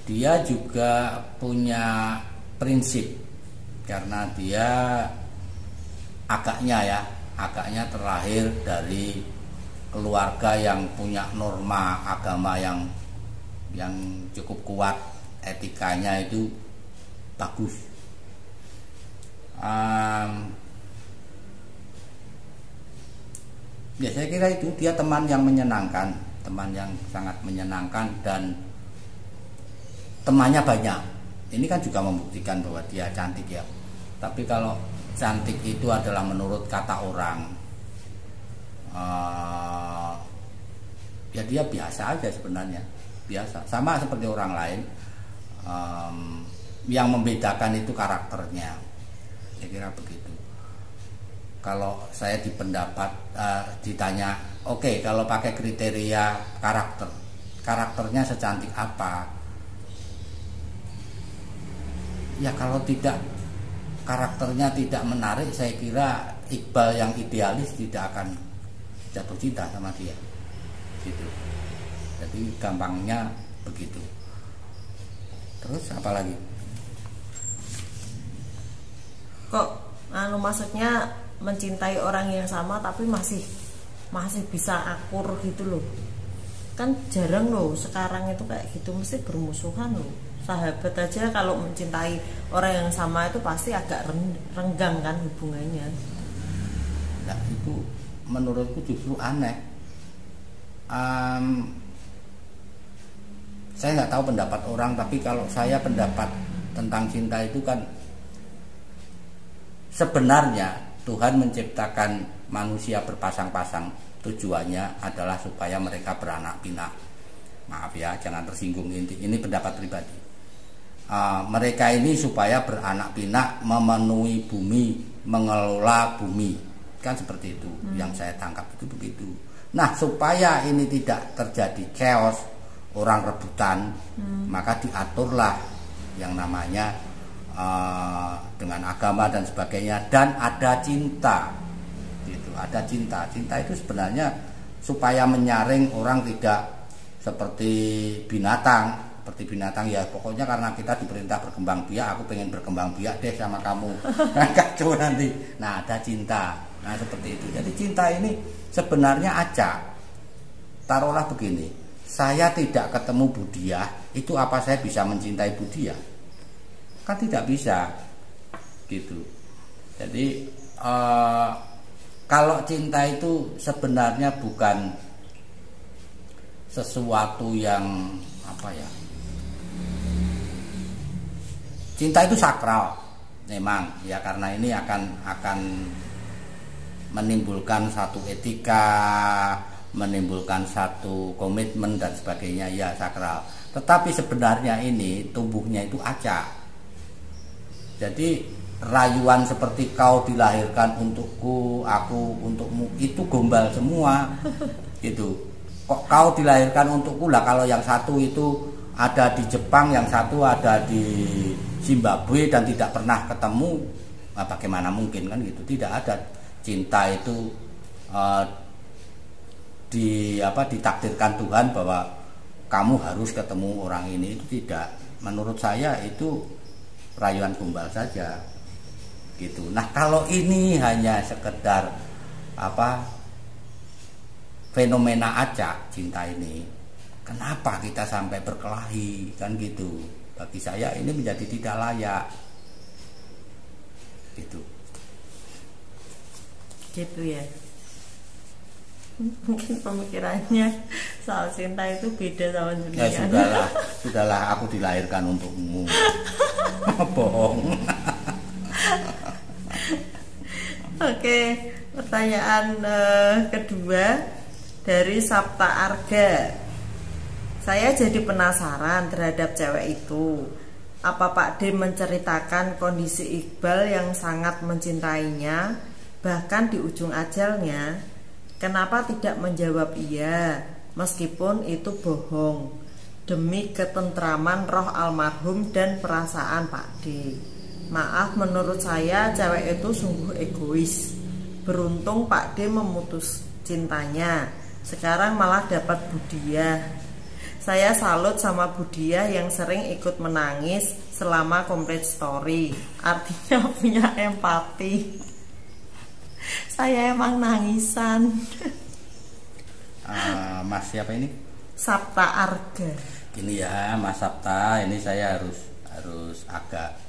Dia juga punya prinsip karena dia agaknya terlahir dari keluarga yang punya norma agama yang cukup kuat, etikanya itu bagus. Ya saya kira itu dia teman yang menyenangkan, teman yang sangat menyenangkan, dan temannya banyak. Ini kan juga membuktikan bahwa dia cantik ya. Tapi kalau cantik itu adalah menurut kata orang, ya dia biasa aja sebenarnya, biasa, sama seperti orang lain. Yang membedakan itu karakternya, saya kira begitu. Kalau saya ditanya, oke, kalau pakai kriteria karakternya secantik apa? Ya kalau tidak, karakternya tidak menarik, saya kira Iqbal yang idealis tidak akan jatuh cinta sama dia gitu. Jadi gampangnya begitu. Terus apa lagi? Kok maksudnya mencintai orang yang sama tapi masih bisa akur gitu loh. Kan jarang loh sekarang itu kayak gitu, mesti bermusuhan loh. Sahabat aja kalau mencintai orang yang sama itu pasti agak renggang kan hubungannya. Nah, itu menurutku justru aneh. Saya nggak tahu pendapat orang, tapi kalau saya pendapat tentang cinta itu kan sebenarnya Tuhan menciptakan manusia berpasang-pasang, tujuannya adalah supaya mereka beranak pinak. Maaf ya, jangan tersinggung, ini pendapat pribadi. Mereka ini supaya beranak pinak, memenuhi bumi, mengelola bumi, kan seperti itu. Yang saya tangkap itu begitu. Nah, supaya ini tidak terjadi chaos, orang rebutan, maka diaturlah yang namanya dengan agama dan sebagainya, dan ada cinta gitu. Ada cinta itu sebenarnya supaya menyaring orang tidak seperti binatang ya, pokoknya karena kita diperintah berkembang biak, aku pengen berkembang biak deh sama kamu, kacau nanti. Nah, ada cinta, nah seperti itu. Jadi cinta ini sebenarnya acak, taruhlah begini, saya tidak ketemu Budiah, itu apa saya bisa mencintai Budiah? Kan tidak bisa, gitu. Jadi kalau cinta itu sebenarnya bukan sesuatu yang apa ya? Cinta itu sakral, memang ya, karena ini akan menimbulkan satu etika, menimbulkan satu komitmen dan sebagainya, ya sakral. Tetapi sebenarnya ini tumbuhnya itu acak. Jadi rayuan seperti kau dilahirkan untukku, aku untukmu, itu gombal semua. Gitu. Kok kau dilahirkan untukku lah, kalau yang satu itu ada di Jepang, yang satu ada di Zimbabwe dan tidak pernah ketemu, nah bagaimana mungkin, kan gitu. Tidak ada. Cinta itu ditakdirkan Tuhan bahwa kamu harus ketemu orang ini, itu tidak. Menurut saya itu rayuan gombal saja, gitu. Nah, kalau ini hanya sekedar fenomena acak cinta ini, kenapa kita sampai berkelahi, kan gitu. Bagi saya ini menjadi tidak layak, gitu. Gitu ya. Mungkin pemikirannya soal cinta itu beda sama dunia. Ya sudahlah, aku dilahirkan untukmu. Bohong. Oke, pertanyaan kedua dari Sapta Arga. Saya jadi penasaran terhadap cewek itu. Apa Pak D menceritakan kondisi Iqbal yang sangat mencintainya, bahkan di ujung ajalnya? Kenapa tidak menjawab iya, meskipun itu bohong, demi ketentraman roh almarhum dan perasaan Pak D? Maaf, menurut saya cewek itu sungguh egois. Beruntung Pak D memutus cintanya, sekarang malah dapat Budiah. Saya salut sama Budiah yang sering ikut menangis selama complete story. Artinya punya empati. Saya emang nangisan. Mas siapa ini? Sapta Arga. Gini ya, Mas Sapta, ini saya harus agak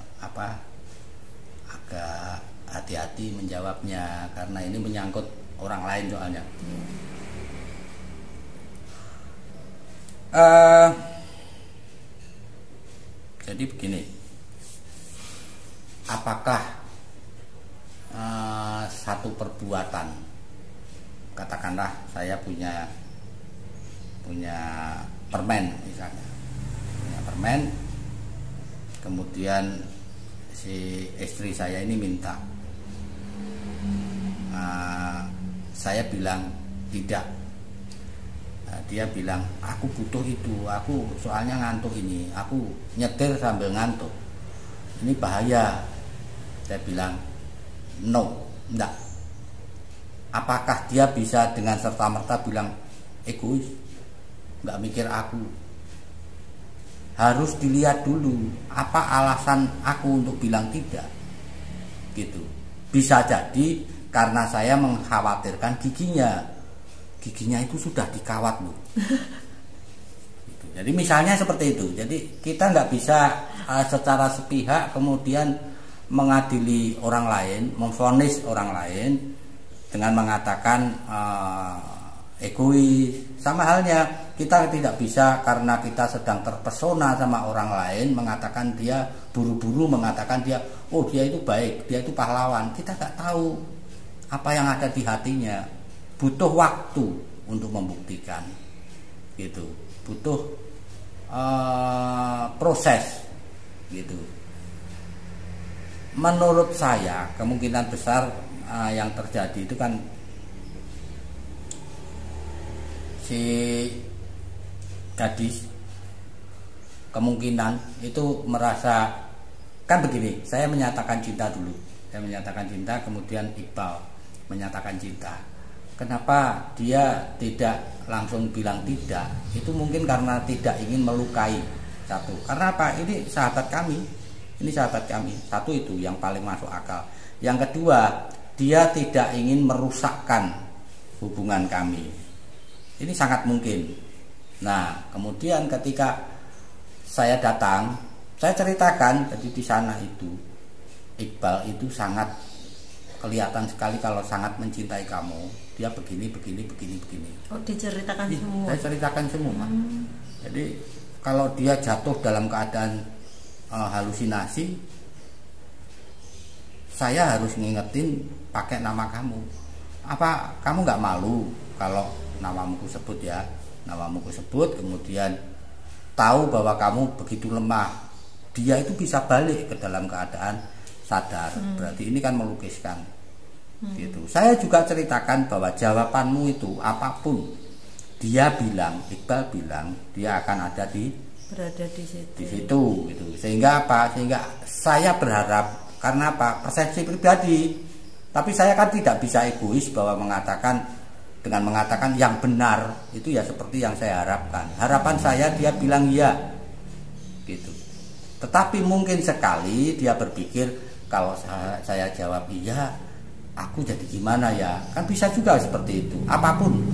hati-hati menjawabnya, karena ini menyangkut orang lain soalnya. Jadi begini, apakah satu perbuatan, katakanlah saya punya permen misalnya, punya permen, kemudian si istri saya ini minta, saya bilang tidak. Dia bilang, aku butuh itu, aku soalnya ngantuk ini, aku nyetir sambil ngantuk, ini bahaya. Saya bilang no, enggak. Apakah dia bisa dengan serta-merta bilang egois, enggak mikir aku? Harus dilihat dulu apa alasan aku untuk bilang tidak, gitu. Bisa jadi karena saya mengkhawatirkan giginya itu sudah dikawat loh. Gitu. Jadi misalnya seperti itu. Jadi kita nggak bisa secara sepihak kemudian mengadili orang lain, memvonis orang lain dengan mengatakan egois. Sama halnya kita tidak bisa karena kita sedang terpesona sama orang lain mengatakan dia, buru-buru mengatakan dia, oh dia itu baik, dia itu pahlawan. Kita nggak tahu apa yang ada di hatinya. Butuh waktu untuk membuktikan, gitu. Butuh proses, gitu. Menurut saya kemungkinan besar yang terjadi itu kan si gadis kemungkinan itu merasa, kan begini, saya menyatakan cinta dulu, saya menyatakan cinta, kemudian Iqbal menyatakan cinta. Kenapa dia tidak langsung bilang tidak? Itu mungkin karena tidak ingin melukai. Satu, karena apa? Ini sahabat kami, ini sahabat kami. Satu, itu yang paling masuk akal. Yang kedua, dia tidak ingin merusakkan hubungan kami, Ini sangat mungkin. Nah, kemudian ketika saya datang, saya ceritakan, jadi di sana itu Iqbal itu sangat kelihatan sekali kalau sangat mencintai kamu. Dia begini. Oh, diceritakan semua. Saya ceritakan semua. Jadi kalau dia jatuh dalam keadaan halusinasi, saya harus ngingetin pakai nama kamu. Apa kamu nggak malu kalau namamu sebut ya? Namamu sebut, kemudian tahu bahwa kamu begitu lemah, dia itu bisa balik ke dalam keadaan sadar. Berarti ini kan melukiskan. Gitu. Saya juga ceritakan bahwa jawabanmu itu apapun, dia bilang, Iqbal bilang dia akan berada di situ. Di situ gitu. Sehingga apa? Sehingga saya berharap, karena apa? Persepsi pribadi. Tapi saya kan tidak bisa egois bahwa dengan mengatakan yang benar itu ya seperti yang saya harapkan. Harapan saya dia bilang iya. Gitu. Tetapi mungkin sekali dia berpikir kalau saya jawab iya, aku jadi gimana ya? Kan bisa juga seperti itu. Apapun.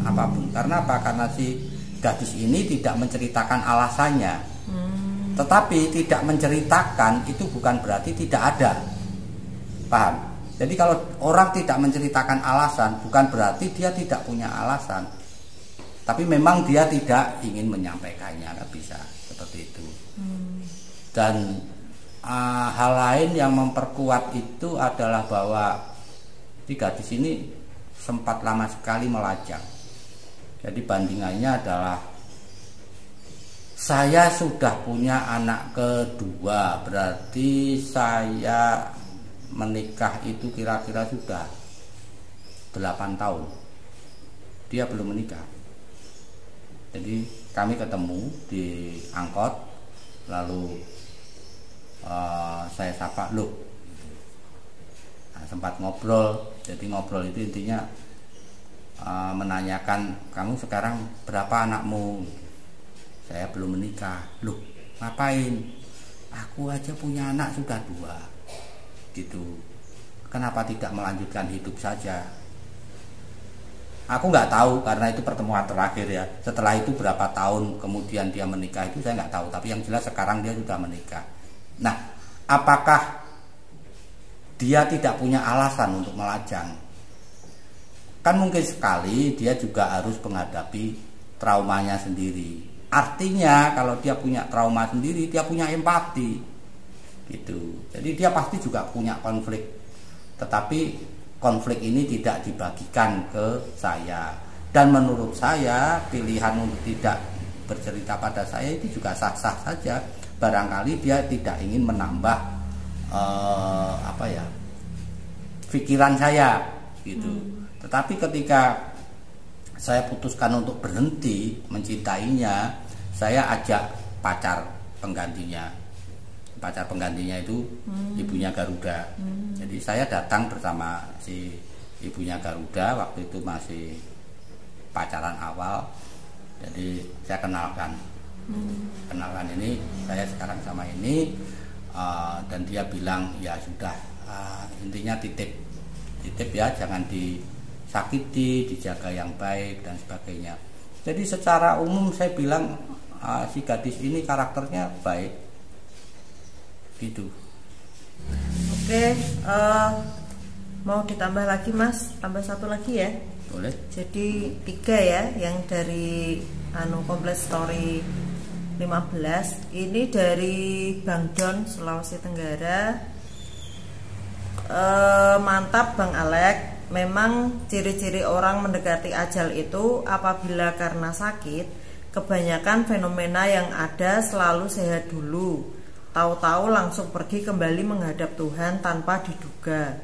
Karena apa? Karena si gadis ini tidak menceritakan alasannya. Tetapi tidak menceritakan itu bukan berarti tidak ada. Paham? Jadi kalau orang tidak menceritakan alasan bukan berarti dia tidak punya alasan. Tapi memang dia tidak ingin menyampaikannya, nggak bisa seperti itu. Dan hal lain yang memperkuat itu adalah bahwa si gadis ini sempat lama sekali melajang. Jadi bandingannya adalah saya sudah punya anak kedua, berarti saya menikah itu kira-kira sudah 8 tahun. Dia belum menikah. Jadi kami ketemu di angkot, lalu saya sapa, loh, nah, sempat ngobrol. Jadi ngobrol itu intinya menanyakan, kamu sekarang berapa anakmu? Saya belum menikah. Loh, ngapain? Aku aja punya anak sudah 2. Gitu. Kenapa tidak melanjutkan hidup saja? Aku nggak tahu karena itu pertemuan terakhir ya. Setelah itu berapa tahun kemudian dia menikah itu saya nggak tahu. Tapi yang jelas sekarang dia sudah menikah. Nah, apakah dia tidak punya alasan untuk melajang? Kan mungkin sekali dia juga harus menghadapi traumanya sendiri. Artinya kalau dia punya trauma sendiri, dia punya empati. Gitu. Jadi dia pasti juga punya konflik. Tetapi konflik ini tidak dibagikan ke saya. Dan menurut saya pilihan untuk tidak bercerita pada saya itu juga sah-sah saja. Barangkali dia tidak ingin menambah pikiran saya gitu. Tetapi ketika saya putuskan untuk berhenti mencintainya, saya ajak pacar penggantinya. Pacar penggantinya itu ibunya Garuda. Jadi saya datang bersama si ibunya Garuda, waktu itu masih pacaran awal. Jadi saya kenalkan ini, saya sekarang sama ini, dan dia bilang ya sudah, intinya titip ya, jangan disakiti, dijaga yang baik dan sebagainya. Jadi secara umum saya bilang si gadis ini karakternya baik. Gitu. Oke, mau ditambah lagi Mas, tambah satu lagi ya. Boleh. Jadi 3 ya, yang dari Kompleks Story 15. Ini dari Bang Don, Sulawesi Tenggara. Mantap Bang Alek. Memang ciri-ciri orang mendekati ajal itu apabila karena sakit, kebanyakan fenomena yang ada selalu sehat dulu, tahu-tahu langsung pergi kembali menghadap Tuhan tanpa diduga.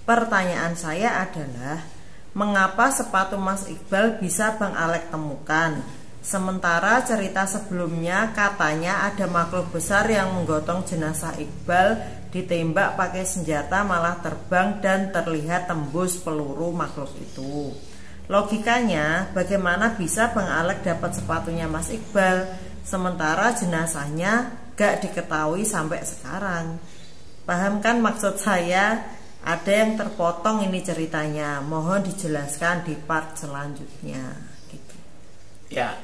Pertanyaan saya adalah, mengapa sepatu Mas Iqbal bisa Bang Alek temukan? Sementara cerita sebelumnya katanya ada makhluk besar yang menggotong jenazah Iqbal, ditembak pakai senjata malah terbang dan terlihat tembus peluru makhluk itu. Logikanya, bagaimana bisa Bang Alek dapat sepatunya Mas Iqbal, sementara jenazahnya gak diketahui sampai sekarang? Paham kan maksud saya? Ada yang terpotong ini ceritanya, mohon dijelaskan di part selanjutnya gitu. Ya,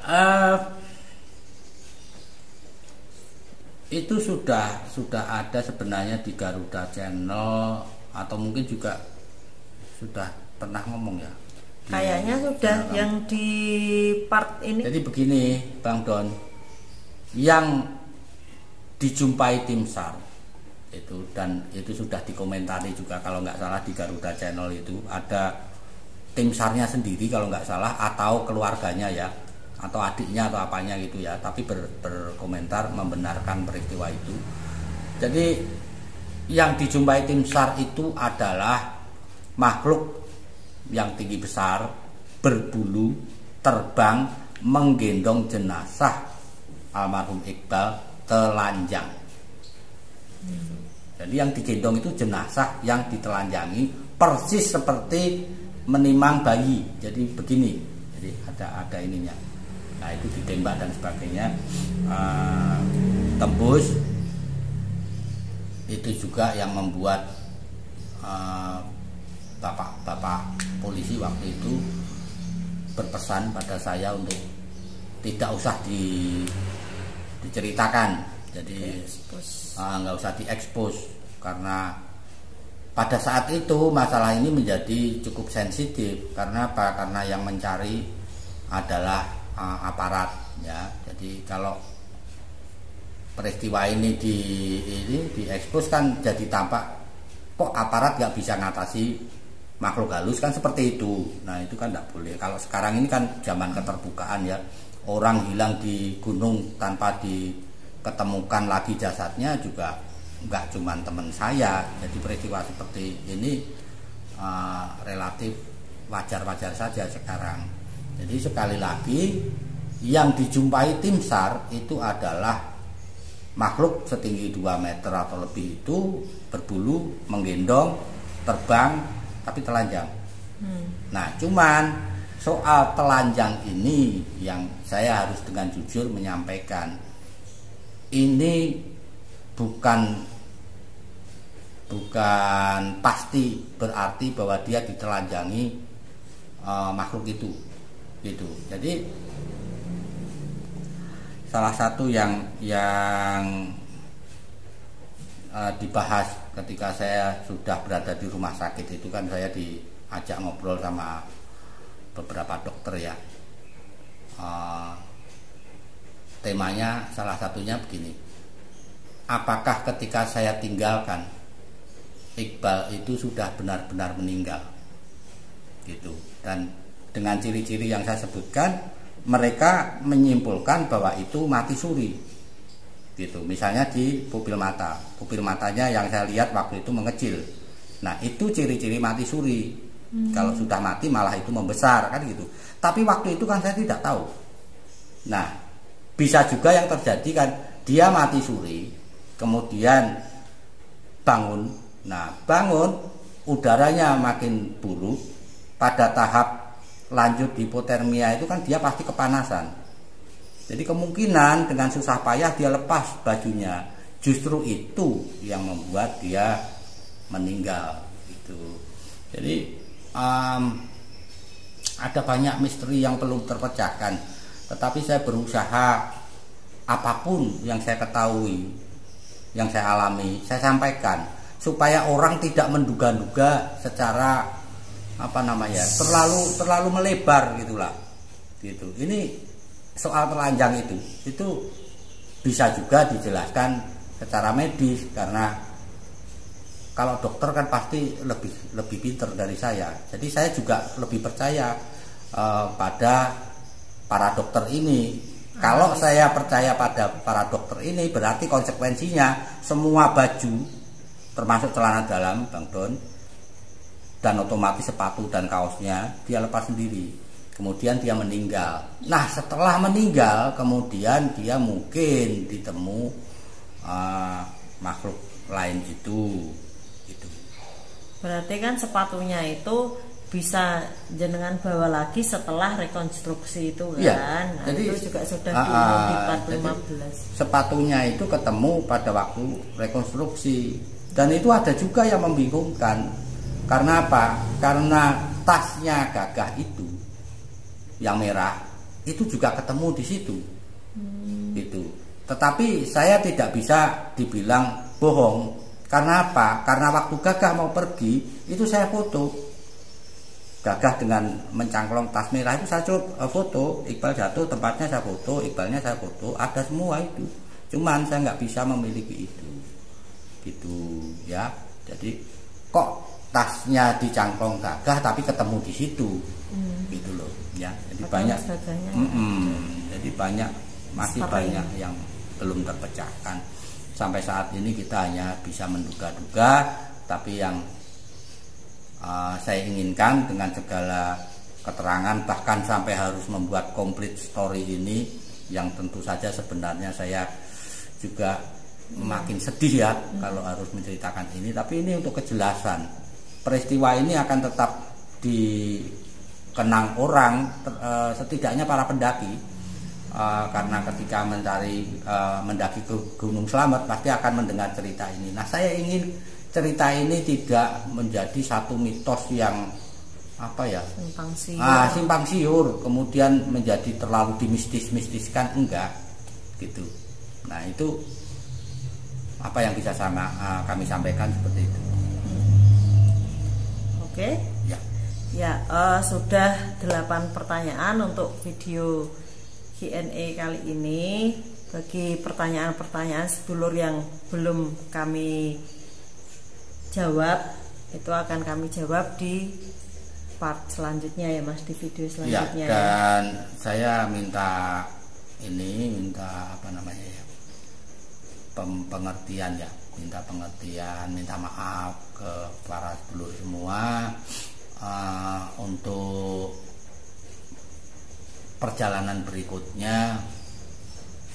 itu sudah ada sebenarnya di Garuda Channel, atau mungkin juga sudah pernah ngomong ya. Kayaknya sudah yang di part ini. Jadi begini, Bang Don, yang dijumpai tim SAR itu, dan itu sudah dikomentari juga kalau nggak salah di Garuda Channel, itu ada tim SAR-nya sendiri kalau nggak salah, atau keluarganya ya, atau adiknya atau apanya gitu ya, tapi berkomentar membenarkan peristiwa itu. Jadi yang dijumpai tim SAR itu adalah makhluk yang tinggi besar, berbulu, terbang, menggendong jenazah almarhum Iqbal telanjang. Jadi yang digendong itu jenazah yang ditelanjangi, persis seperti menimang bayi. Jadi begini, jadi ada ininya. Nah itu ditembak dan sebagainya, tembus. Itu juga yang membuat bapak polisi waktu itu berpesan pada saya untuk tidak usah diceritakan, jadi nggak usah diekspos, karena pada saat itu masalah ini menjadi cukup sensitif. Karena apa? Karena yang mencari adalah aparat ya. Jadi kalau peristiwa ini diekspos kan jadi tampak kok aparat nggak bisa ngatasi makhluk halus kan, seperti itu. Nah itu kan tidak boleh. Kalau sekarang ini kan zaman keterbukaan ya, orang hilang di gunung tanpa diketemukan lagi jasadnya juga nggak cuma teman saya. Jadi peristiwa seperti ini relatif wajar-wajar saja sekarang. Jadi sekali lagi, yang dijumpai tim SAR itu adalah makhluk setinggi 2 meter atau lebih, itu berbulu, menggendong, terbang, tapi telanjang. Nah cuman soal telanjang ini yang saya harus dengan jujur menyampaikan, ini bukan pasti berarti bahwa dia ditelanjangi makhluk itu gitu. Jadi salah satu yang dibahas ketika saya sudah berada di rumah sakit itu kan, saya diajak ngobrol sama beberapa dokter ya. Temanya salah satunya begini, apakah ketika saya tinggalkan Iqbal itu sudah benar-benar meninggal gitu. Dan dengan ciri-ciri yang saya sebutkan, mereka menyimpulkan bahwa itu mati suri gitu. Misalnya di pupil matanya yang saya lihat waktu itu mengecil. Nah itu ciri-ciri mati suri. Kalau sudah mati malah itu membesar kan gitu. Tapi waktu itu kan saya tidak tahu. Nah bisa juga yang terjadi kan, dia mati suri kemudian bangun. Nah bangun, udaranya makin buruk, pada tahap lanjut hipotermia itu kan dia pasti kepanasan. Jadi kemungkinan dengan susah payah dia lepas bajunya, justru itu yang membuat dia meninggal gitu. Jadi ada banyak misteri yang perlu terpecahkan, tetapi saya berusaha apapun yang saya ketahui, yang saya alami, saya sampaikan supaya orang tidak menduga-duga secara terlalu melebar gitulah gitu. Ini soal telanjang itu bisa juga dijelaskan secara medis, karena kalau dokter kan pasti lebih pintar dari saya. Jadi saya juga lebih percaya pada para dokter ini. Kalau saya percaya pada para dokter ini, berarti konsekuensinya semua baju termasuk celana dalam, Bang Don, dan otomatis sepatu dan kaosnya dia lepas sendiri. Kemudian dia meninggal. Nah setelah meninggal kemudian dia mungkin ditemu makhluk lain itu. Berarti kan sepatunya itu bisa jenengan bawa lagi setelah rekonstruksi itu kan ya, nah, jadi, itu juga sudah diumum di part 15. Sepatunya itu ketemu pada waktu rekonstruksi. Dan itu ada juga yang membingungkan. Karena apa? Karena tasnya Gagah itu yang merah itu juga ketemu di situ. Gitu. Tetapi saya tidak bisa dibilang bohong. Karena apa? Karena waktu Gagah mau pergi itu saya foto. Gagah dengan mencangklong tas merah itu saya foto. Iqbal jatuh, tempatnya saya foto, Iqbalnya saya foto, ada semua itu. Cuman saya nggak bisa memiliki itu. Gitu ya. Jadi kok tasnya dicangklong Gagah tapi ketemu di situ. Gitu loh ya. Jadi banyak jadi banyak masih banyak yang belum terpecahkan. Sampai saat ini kita hanya bisa menduga-duga, tapi yang saya inginkan dengan segala keterangan, bahkan sampai harus membuat complete story ini, yang tentu saja sebenarnya saya juga makin sedih ya kalau harus menceritakan ini, tapi ini untuk kejelasan. Peristiwa ini akan tetap dikenang orang, setidaknya para pendaki. Karena ketika mendaki ke Gunung Slamet pasti akan mendengar cerita ini. Nah, saya ingin cerita ini tidak menjadi satu mitos yang simpang siur, kemudian menjadi terlalu dimistis-mistiskan, enggak gitu. Nah, itu apa yang bisa kami sampaikan seperti itu. Oke. Ya, sudah 8 pertanyaan untuk video Q&A kali ini. Bagi pertanyaan-pertanyaan sedulur yang belum kami jawab, itu akan kami jawab di part selanjutnya ya Mas, di video selanjutnya. Ya, dan saya minta pengertian ya, minta maaf ke para sedulur semua untuk perjalanan berikutnya.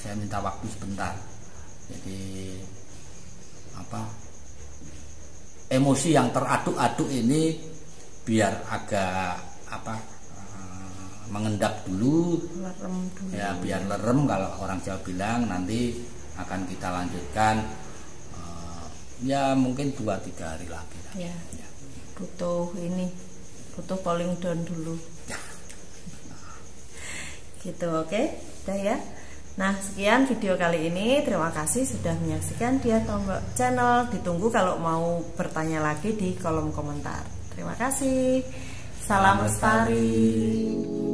Saya minta waktu sebentar. Jadi emosi yang teraduk-aduk ini biar agak mengendap dulu, ya biar lerem kalau orang Jawa bilang. Nanti akan kita lanjutkan ya mungkin 2-3 hari lagi lah. Ya. Butuh cooling down dulu. Gitu, oke? Udah ya. Nah, sekian video kali ini. Terima kasih sudah menyaksikan Diah Tombolak Channel. Ditunggu kalau mau bertanya lagi di kolom komentar. Terima kasih. Salam lestari.